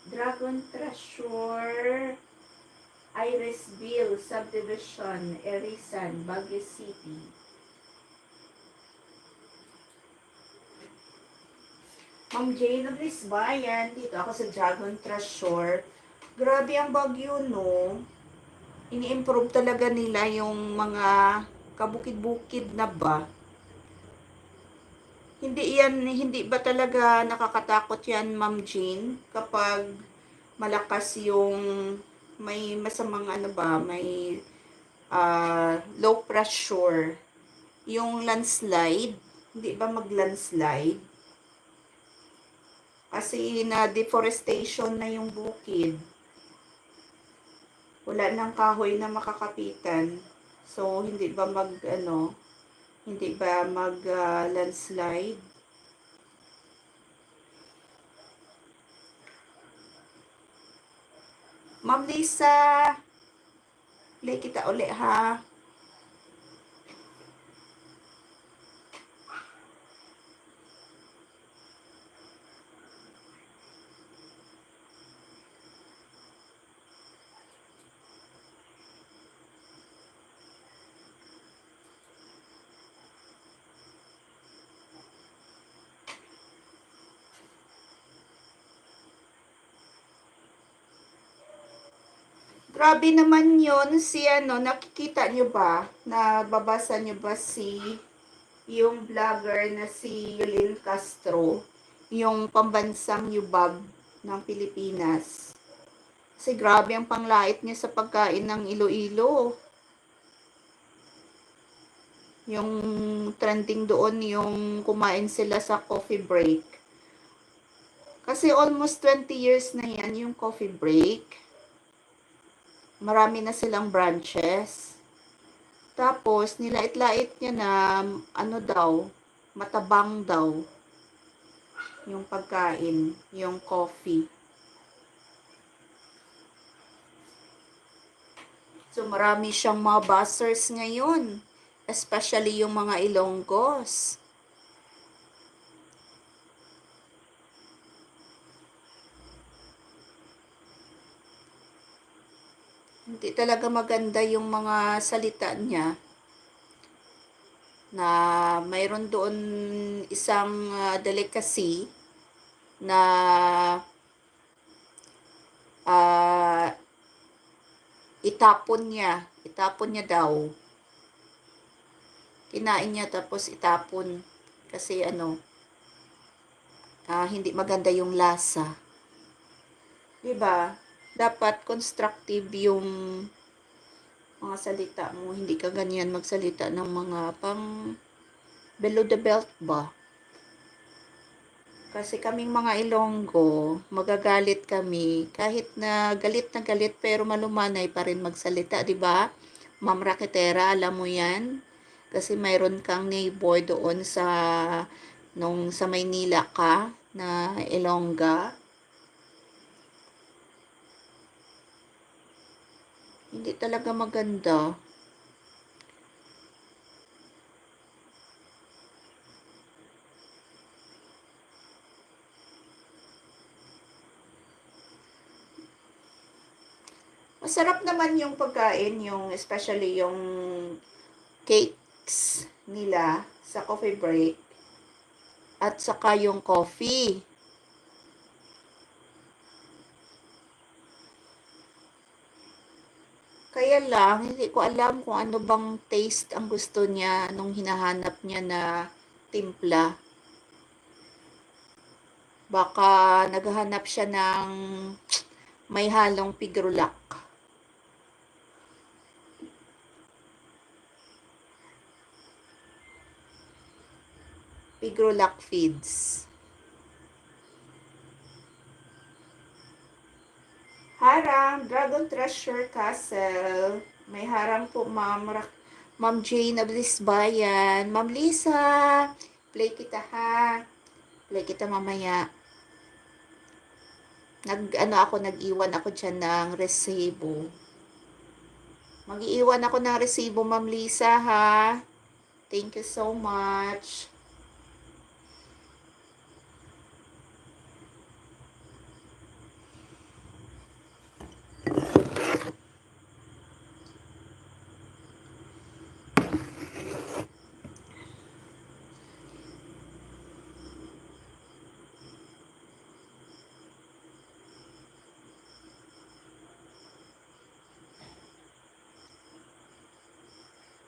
[SPEAKER 2] Dragon Treasure. Irisville Subdivision, Erisan, Baguio City. Ma'am Jane of Lisbayan. Dito ako sa Dragon Treasure. Grabe ang bagyo, no? Ini-improve talaga nila yung mga kabukid-bukid na ba? Hindi ba talaga nakakatakot yan, Ma'am Jane? Kapag malakas yung, may masamang ano ba, may low pressure, yung landslide, hindi ba mag-landslide? Kasi na deforestation na yung bukid. Wala nang kahoy na makakapitan. So, hindi ba landslide? Ma'am Lisa, play kita uli ha. Grabe naman yon si nakikita nyo ba? Nababasa nyo ba yung vlogger na si Yulin Castro, yung pambansang yubab ng Pilipinas. Kasi grabe ang panglait niya sa pagkain ng Iloilo. Yung trending doon, yung kumain sila sa coffee break. Kasi almost 20 years na yan yung coffee break. Marami na silang branches. Tapos, nilait-lait niya na, matabang daw yung pagkain, yung coffee. So, marami siyang mga buzzers ngayon. Especially yung mga Ilonggos. Hindi talaga maganda yung mga salita niya. Na mayroon doon isang delicacy na itapon niya daw. Kinain niya tapos itapon kasi hindi maganda yung lasa. 'Di ba? Dapat constructive yung mga salita mo, hindi ka ganyan magsalita ng mga pang below the belt ba? Kasi kaming mga Ilonggo, magagalit kami kahit na galit pero malumanay pa rin magsalita, 'di ba? Ma'am Raketera, alam mo 'yan? Kasi mayroon kang neighbor doon sa Maynila ka na Ilongga. Hindi talaga maganda. Masarap naman yung pagkain, yung especially yung cakes nila sa coffee break at saka yung coffee. Kaya lang, hindi ko alam kung ano bang taste ang gusto niya nung hinahanap niya na timpla. Baka naghahanap siya ng may halong pigrulak. Pigrulak feeds. Harang, Dragon Treasure Castle. May harang po, Ma'am Jane of Lisbayan. Ma'am Lisa, play kita ha. Play kita mamaya. Nag-iwan ako dyan ng resibo. Mag-iiwan ako ng resibo, Ma'am Lisa ha. Thank you so much.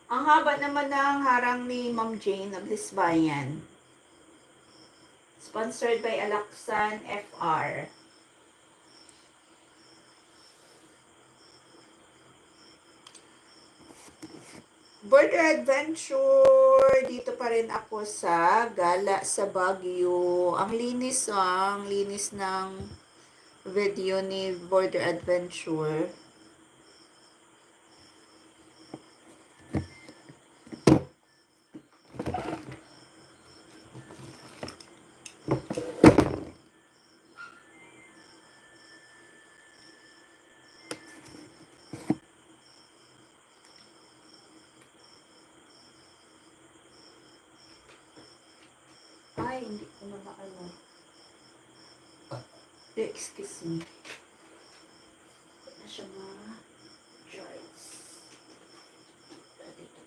[SPEAKER 2] Ang haba naman ng harang ni Ma'am Jane of Lisbayan. Sponsored by Alaksan FR. Border Adventure! Dito pa rin ako sa Gala sa Baguio. Ang linis ang linis ng video ni Border Adventure. Ay, hindi ko na maano. Excuse me. Hindi na siya ma-charge. Dito.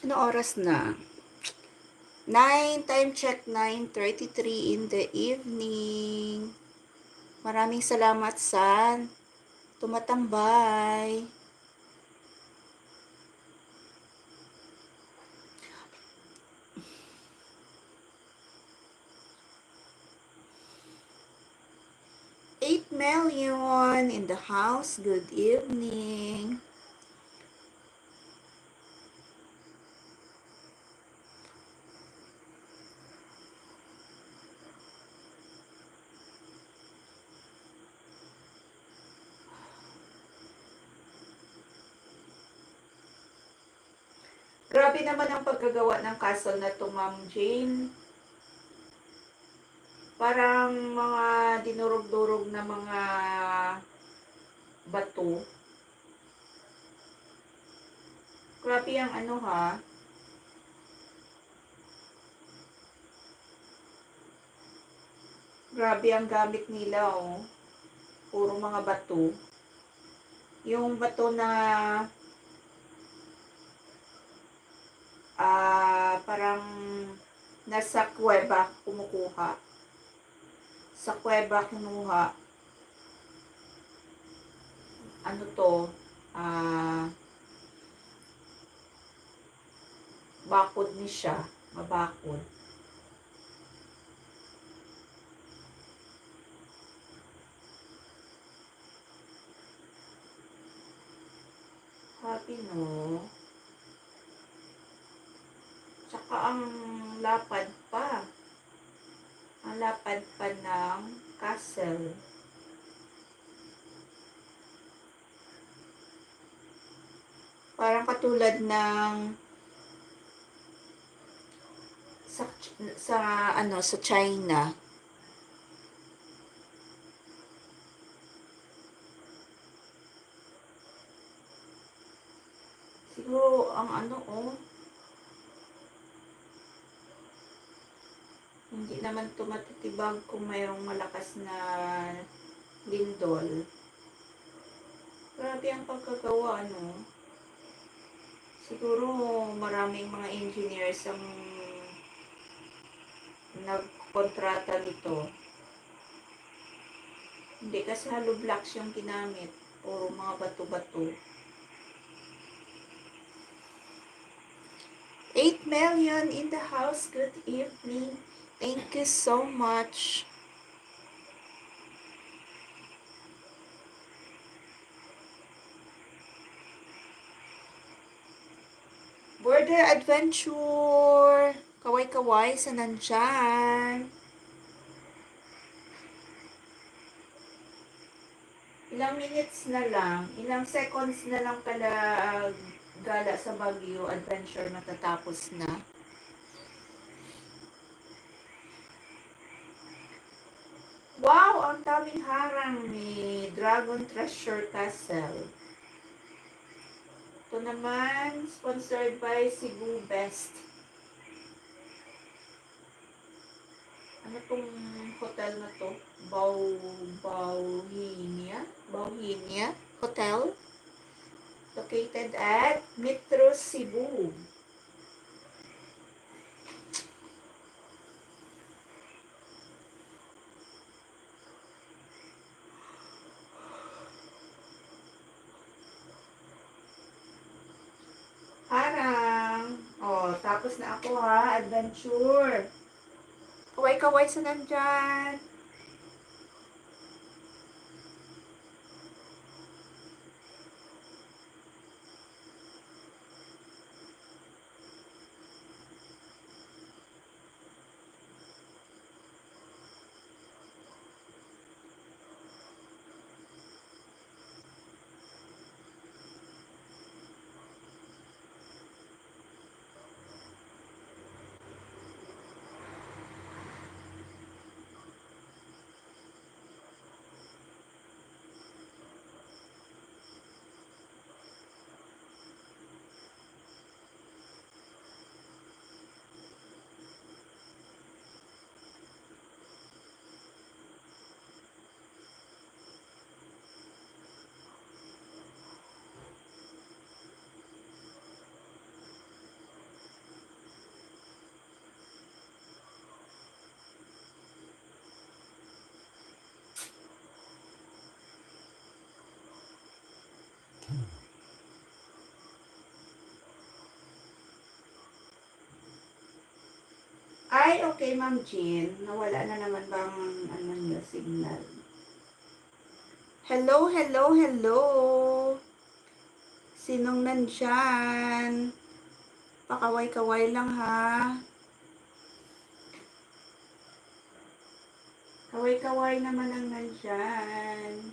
[SPEAKER 2] Ano oras na? 9, time check 9:33 in the evening. Maraming salamat sa tumatambay. $8 million in the house. Good evening. Grabe naman ang pagkagawa ng castle na to, Ma'am Jane. Parang mga dinurog-durog na mga bato. Grabe ang ano ha. Grabe ang gamit nila oh. Puro mga bato. Yung bato na parang nasa kuweba kumukuha. Sa kuweba kinuha. Ano to? Bakod ni siya. Mabakod. Happy no? Tsaka ang lapad pa. Ang lapad pa ng castle. Parang katulad ng sa China. Siguro ang hindi naman ito matitibag kung mayroong malakas na lindol. Grabe ang pagkagawa, Siguro maraming mga engineers ang nagkontrata nito. Hindi kasi hollow blocks yung ginamit. Puro mga bato-bato. 8 million in the house. Good evening. Thank you so much. Border Adventure. Kaway-kaway sa nandyan. Ilang minutes na lang, ilang seconds na lang pala Gala sa Baguio Adventure matatapos na. Wow! Ang daming harang ni Dragon Treasure Castle. Ito naman, sponsored by Cebu Best. Ano tong hotel na to? Bauhinia? Bauhinia Hotel? Located at Metro Cebu. Harang. Oh, tapos na ako ha. Adventure. Kaway-kaway sa nandyan. Ay, okay, Ma'am Jean. Nawala na naman bang ano niyo, signal? Hello, hello, hello. Sinong nandyan? Pakaway-kaway lang ha. Kaway-kaway naman ang nandyan.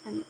[SPEAKER 2] Ano?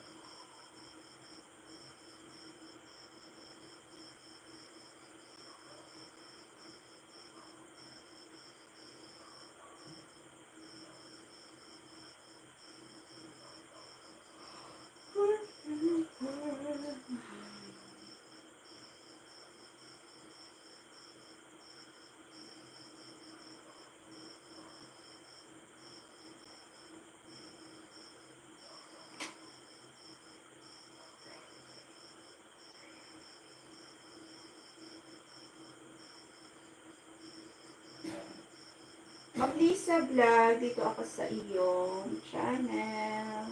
[SPEAKER 2] Ma'am Lisa Vlog, dito ako sa iyong channel.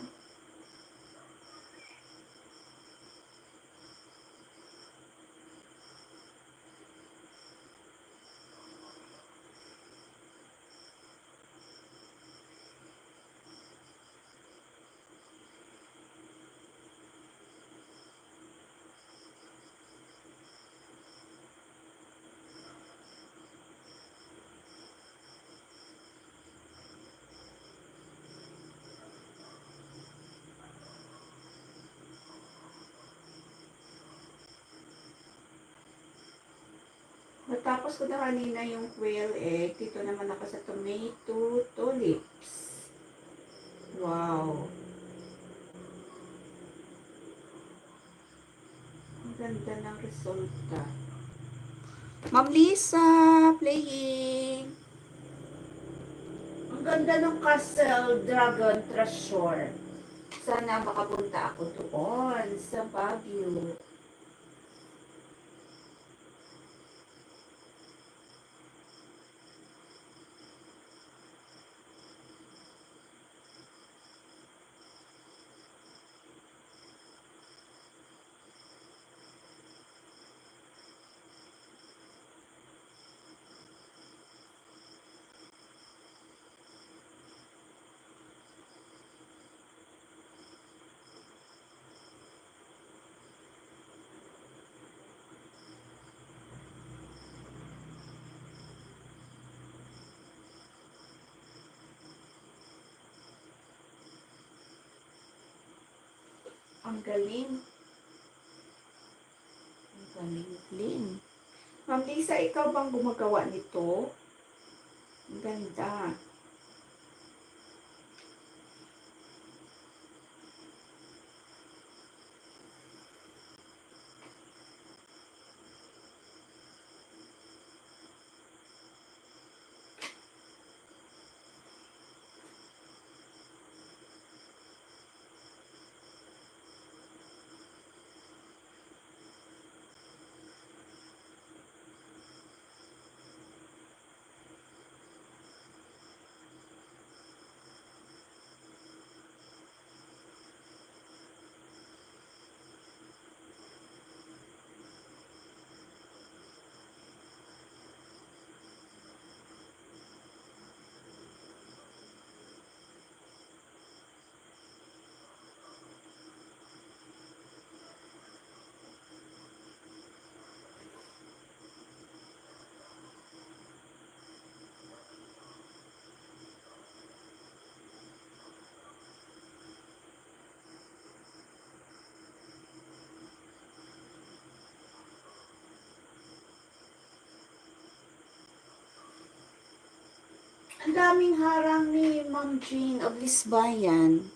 [SPEAKER 2] Matapos ko na kanina yung quail egg, dito naman ako sa tomato tulips. Wow. Ang ganda ng resulta. Ma'am Lisa, playing. Ang ganda ng Castle Dragon Treasure. Sana makapunta ako doon sa Baguio. Ang galing. Ang galing. Ma'am Lisa, ikaw bang gumagawa nito? Ang ganda. daming harang ni Ma'am Jean of Lisbayan.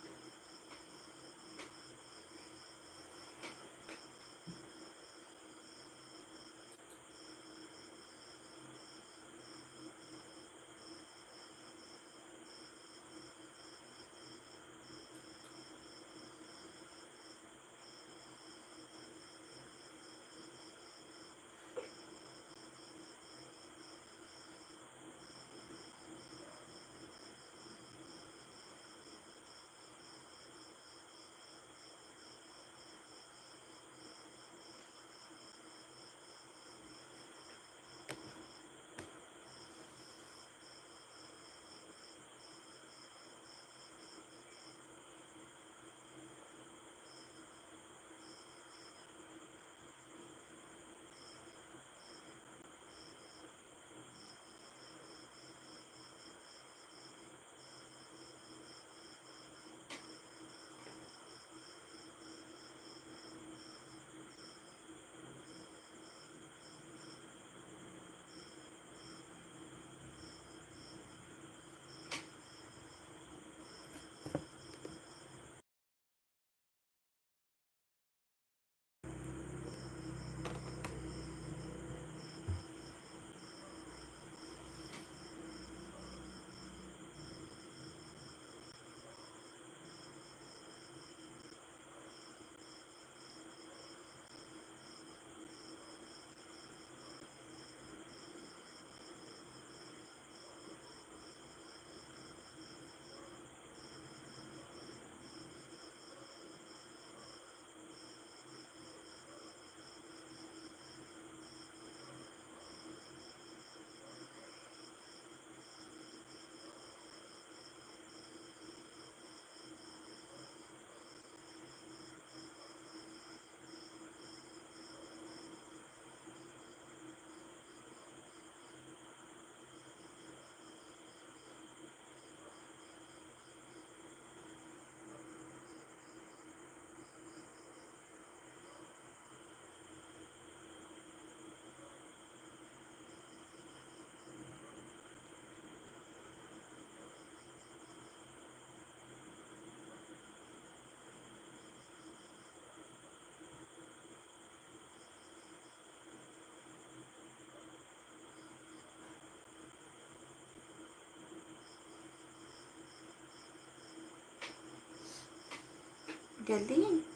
[SPEAKER 2] Galing.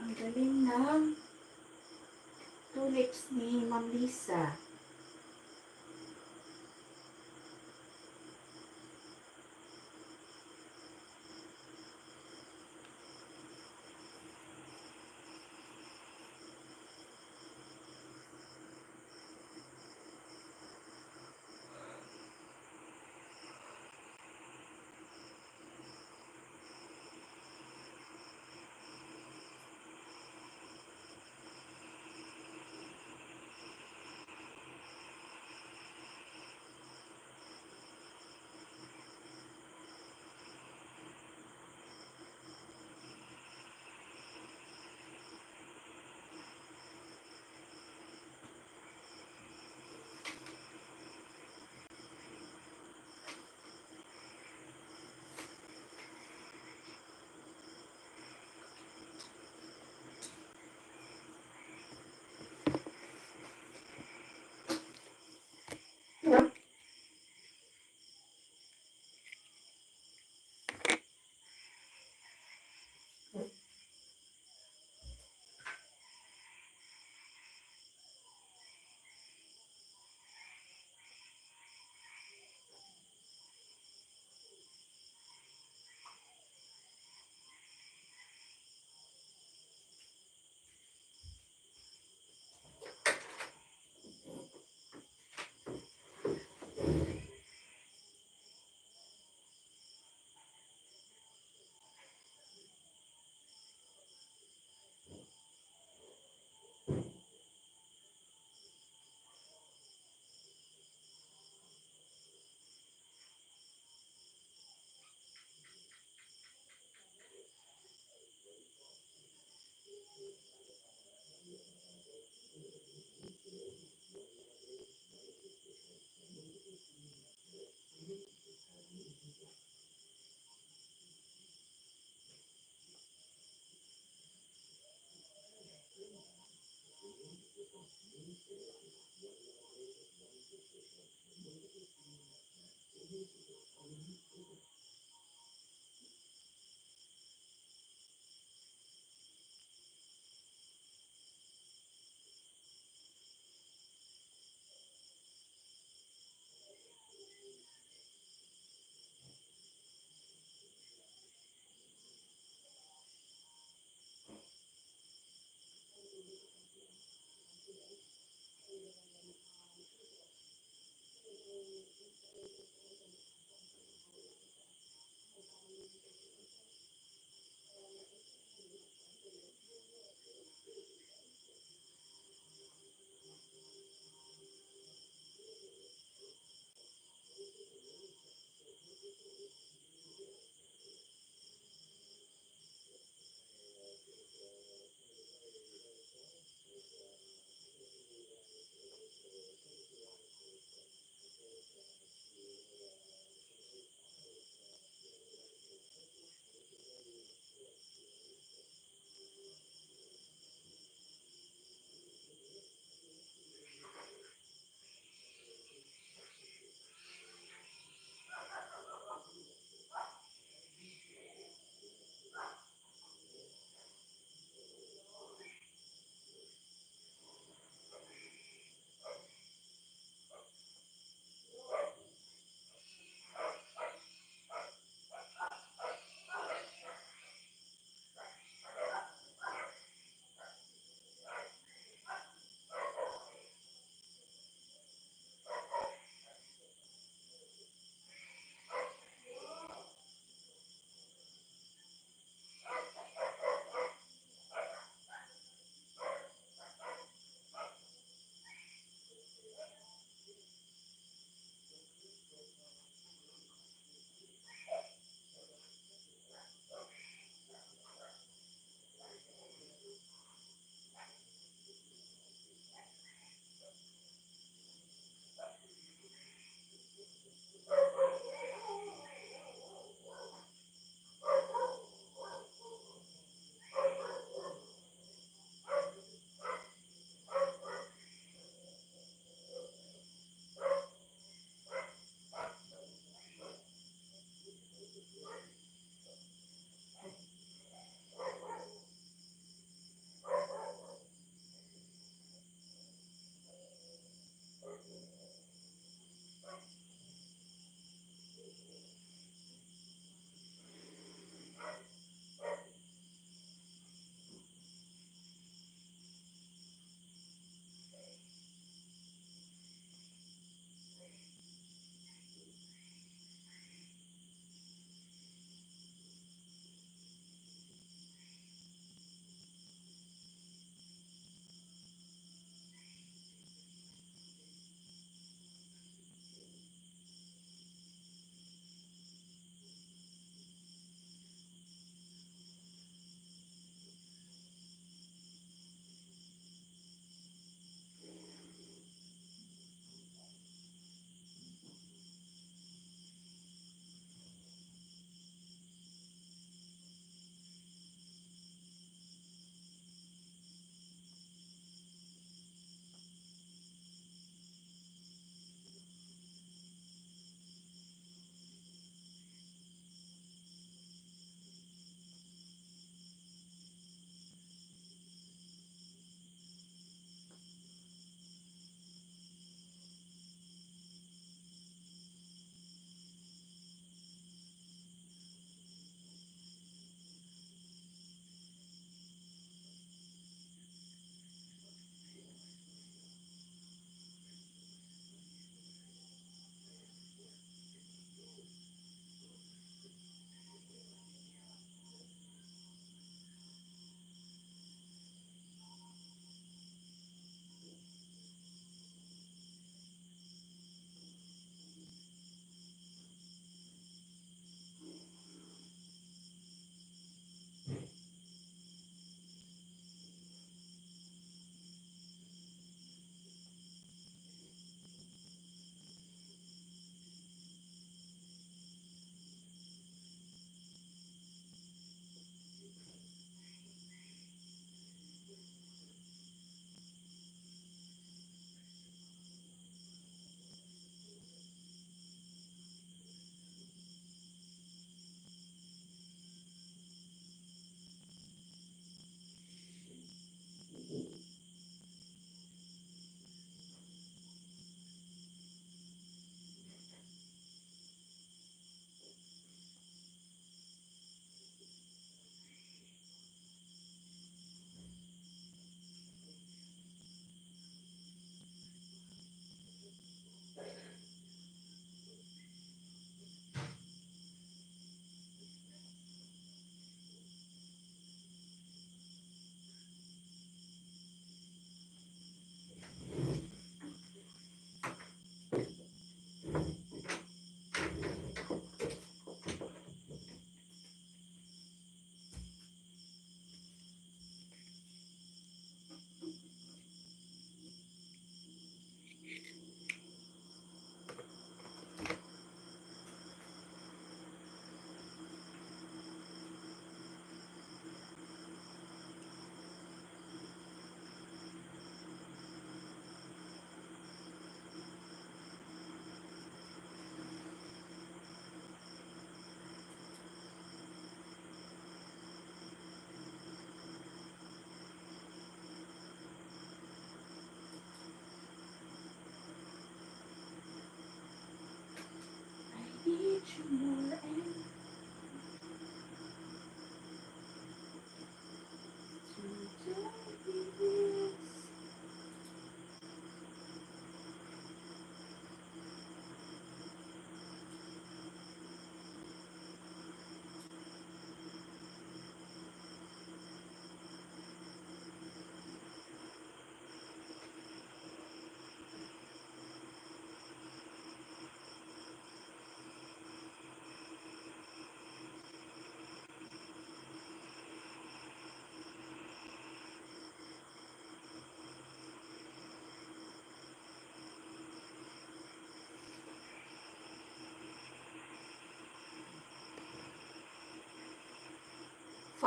[SPEAKER 2] Ang galing ng tulips ni Ma'am Lisa.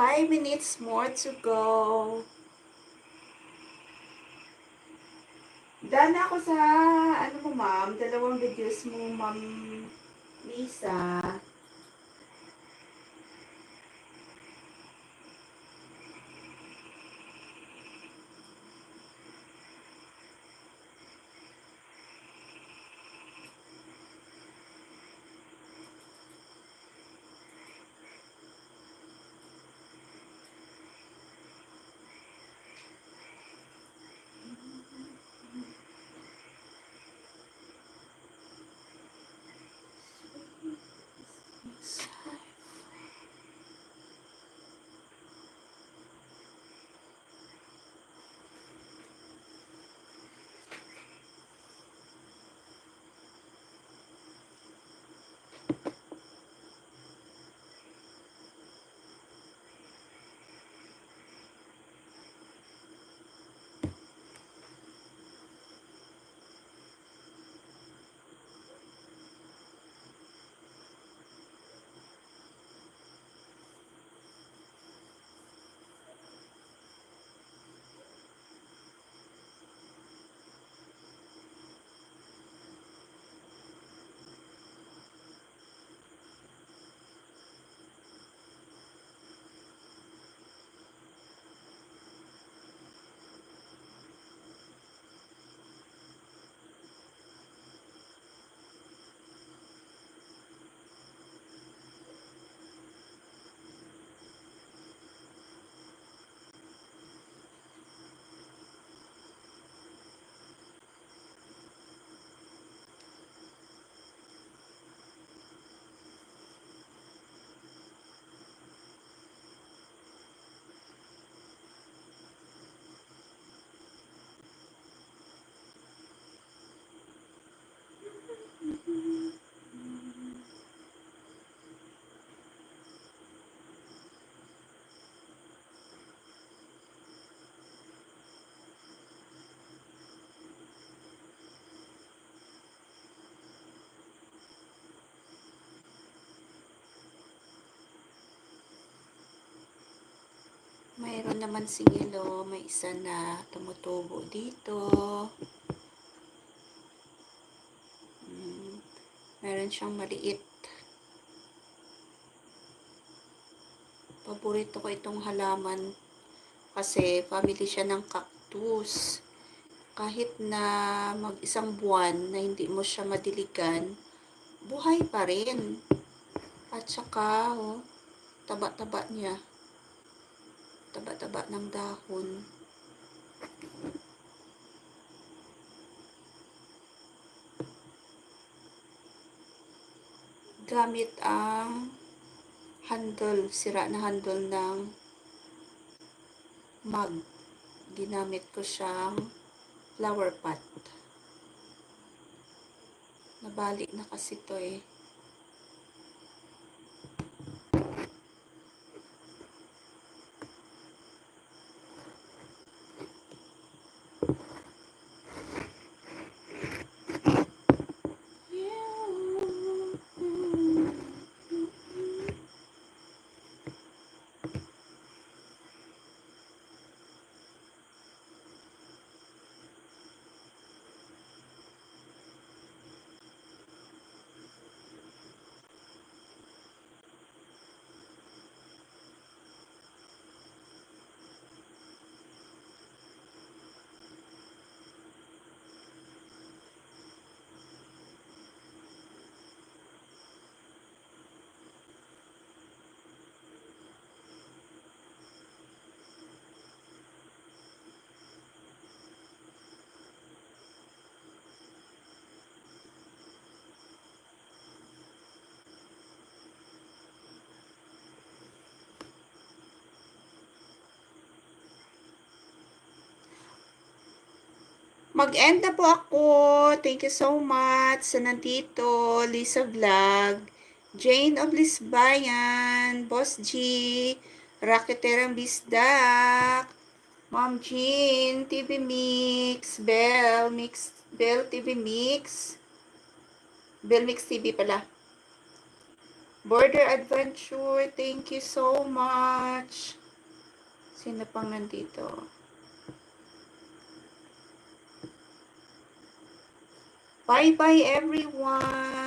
[SPEAKER 2] 5 minutes more to go. Done ako sa, ano mo ma'am, 2 videos mo, ma'am Lisa. Mayroon naman si Yelo, may isa na tumutubo dito. Meron siyang maliit. Paborito ko itong halaman kasi family siya ng cactus. Kahit na mag-isang buwan na hindi mo siya madiligan, buhay pa rin. At saka, oh, taba-taba niya. Taba-taba ng dahon. Gamit ang handle, sira na handle ng mug. Ginamit ko siyang flower pot. Nabali na kasi to eh. Mag-end na po ako. Thank you so much sa nandito. Lisa Vlog, Jane of Lisbayan, Boss G, Raketerang Bisdak, Ma'am Jean, TV Mix, Bell TV Mix, Bell Mix TV pala. Border Adventure, thank you so much. Sino pang nandito? Bye-bye everyone.